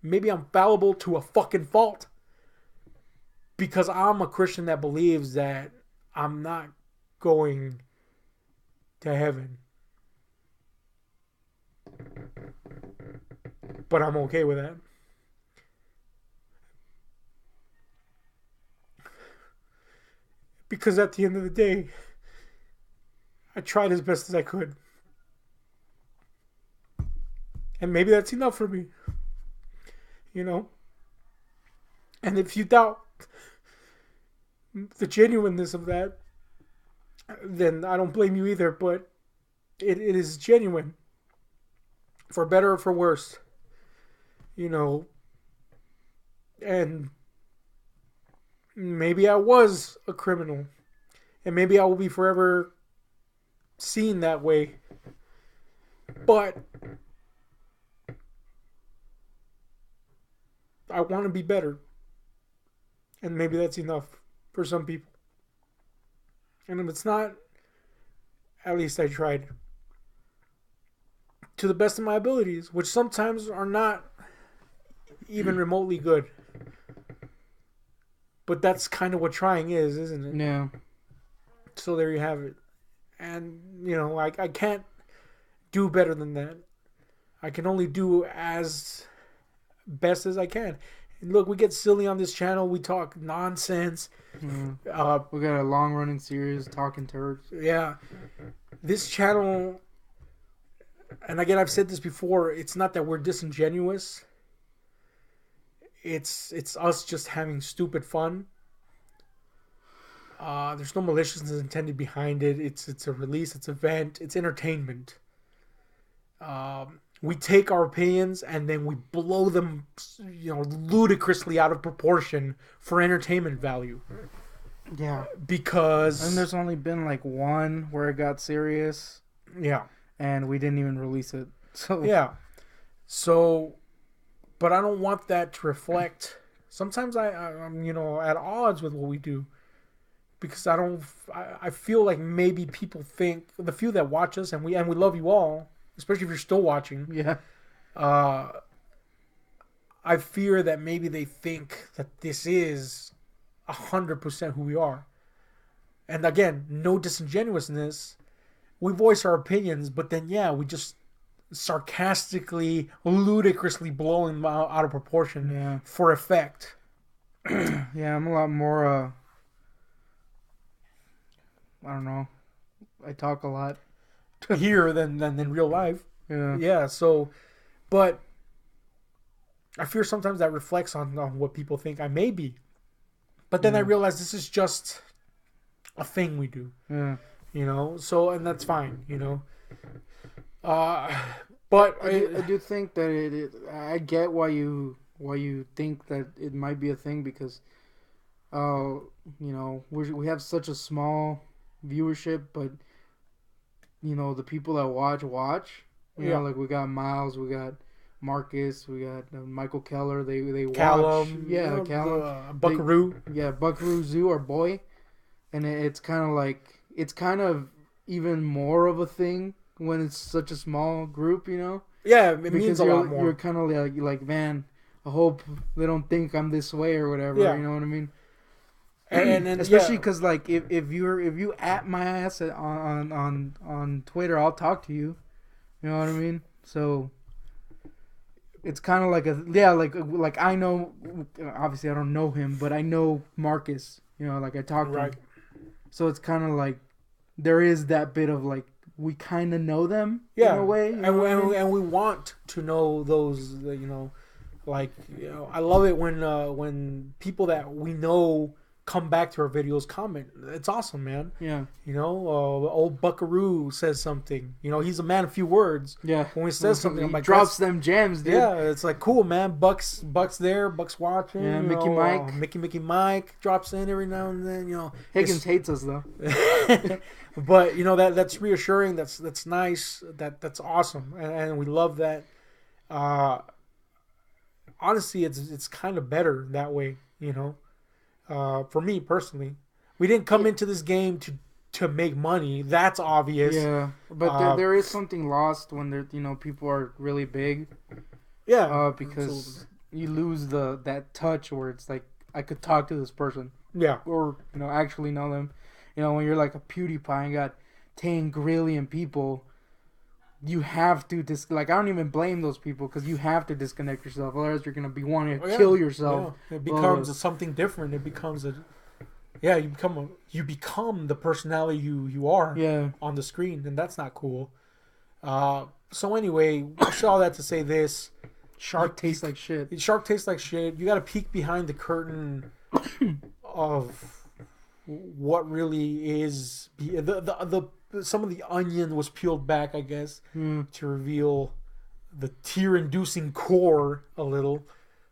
maybe I'm fallible to a fucking fault. Because I'm a Christian that believes that I'm not going to heaven. But I'm okay with that. Because at the end of the day, I tried as best as I could. And maybe that's enough for me. You know? And if you doubt the genuineness of that, then I don't blame you either. But it is genuine. For better or for worse. You know? And maybe I was a criminal. And maybe I will be forever seen that way. But I want to be better. And maybe that's enough for some people. And if it's not, at least I tried. To the best of my abilities, which sometimes are not even remotely good. But that's kind of what trying is, isn't it? Yeah. So there you have it. And, you know, I can't do better than that. I can only do as best as I can. And look, we get silly on this channel. We talk nonsense. Mm. We got a long-running series, Talking Turks. Yeah. This channel, and again, I've said this before, it's not that we're disingenuous. It's us just having stupid fun. There's no maliciousness intended behind it. It's a release. It's an event. It's entertainment. We take our opinions and then we blow them, you know, ludicrously out of proportion for entertainment value. Yeah. Because... And there's only been like one where it got serious. Yeah. And we didn't even release it. So yeah. So... But I don't want that to reflect. Sometimes I'm, you know, at odds with what we do, because I feel like maybe people think, the few that watch us, and we love you all, especially if you're still watching. Yeah. I fear that maybe they think that this is 100% who we are. And again, no disingenuousness. We voice our opinions, but then we just sarcastically, ludicrously blowing them out of proportion for effect. Yeah, I'm a lot more, I don't know, I talk a lot here than in real life. Yeah. Yeah, so, but I fear sometimes that reflects on what people think I may be. But then I realize this is just a thing we do. Yeah. You know, so, and that's fine, you know. But I do think that I get why you think that it might be a thing, because you know, we have such a small viewership, but you know, the people that watch you know, like we got Miles, we got Marcus, we got Michael Keller, they watch. Callum, Callum, Buckaroo, Buckaroo Zoo, our boy. And it's kind of like, it's kind of even more of a thing when it's such a small group, you know? Yeah, it means a lot more. You're kind of like, man, I hope they don't think I'm this way or whatever, you know what I mean? And especially because, like, if you at my ass on Twitter, I'll talk to you. You know what I mean? So it's kind of like like I know, obviously I don't know him, but I know Marcus. You know, like I talk to him. So it's kind of like there is that bit of like we kind of know them in a way. And we want to know those, you know, like, you know, I love it when people that we know come back to our videos, comment. It's awesome, man. Yeah. You know, old Buckaroo says something. You know, he's a man of few words. Yeah. When he says something, I'm like, drops them gems, dude. Yeah, it's like, cool, man. Buck's there. Buck's watching. Yeah, Mickey Mike drops in every now and then. You know, Higgins hates us though. But you know, that's reassuring. That's nice. That's awesome, and we love that. Honestly, it's kind of better that way. You know. For me personally, we didn't come into this game to make money. That's obvious. Yeah, but there is something lost when people are really big. Yeah, because you lose that touch where it's like I could talk to this person. Yeah. Or actually know them. When you're like a PewDiePie and got 10 grillion people, you have to I don't even blame those people because you have to disconnect yourself, otherwise you're gonna be wanting to kill yourself. Yeah. It becomes something different. It becomes you become the personality you are on the screen, and that's not cool. So anyway, I said all that to say this: Shark tastes like shit. Shark tastes like shit. You got to peek behind the curtain of what really is some of the onion was peeled back, I guess, to reveal the tear-inducing core a little.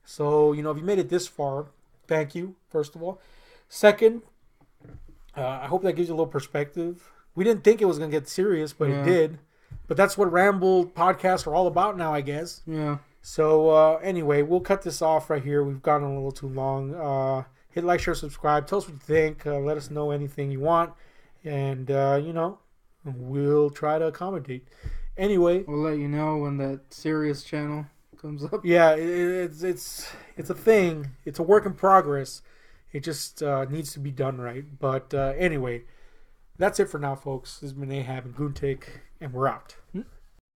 So, if you made it this far, thank you, first of all. Second, I hope that gives you a little perspective. We didn't think it was going to get serious, but it did. But that's what Ramble podcasts are all about now, I guess. Yeah. So, anyway, we'll cut this off right here. We've gone a little too long. Hit like, share, subscribe. Tell us what you think. Let us know anything you want. And, we'll try to accommodate. Anyway. We'll let you know when that serious channel comes up. Yeah, it's a thing. It's a work in progress. It just needs to be done right. But anyway, that's it for now, folks. This has been Ahab and Guntik, and we're out.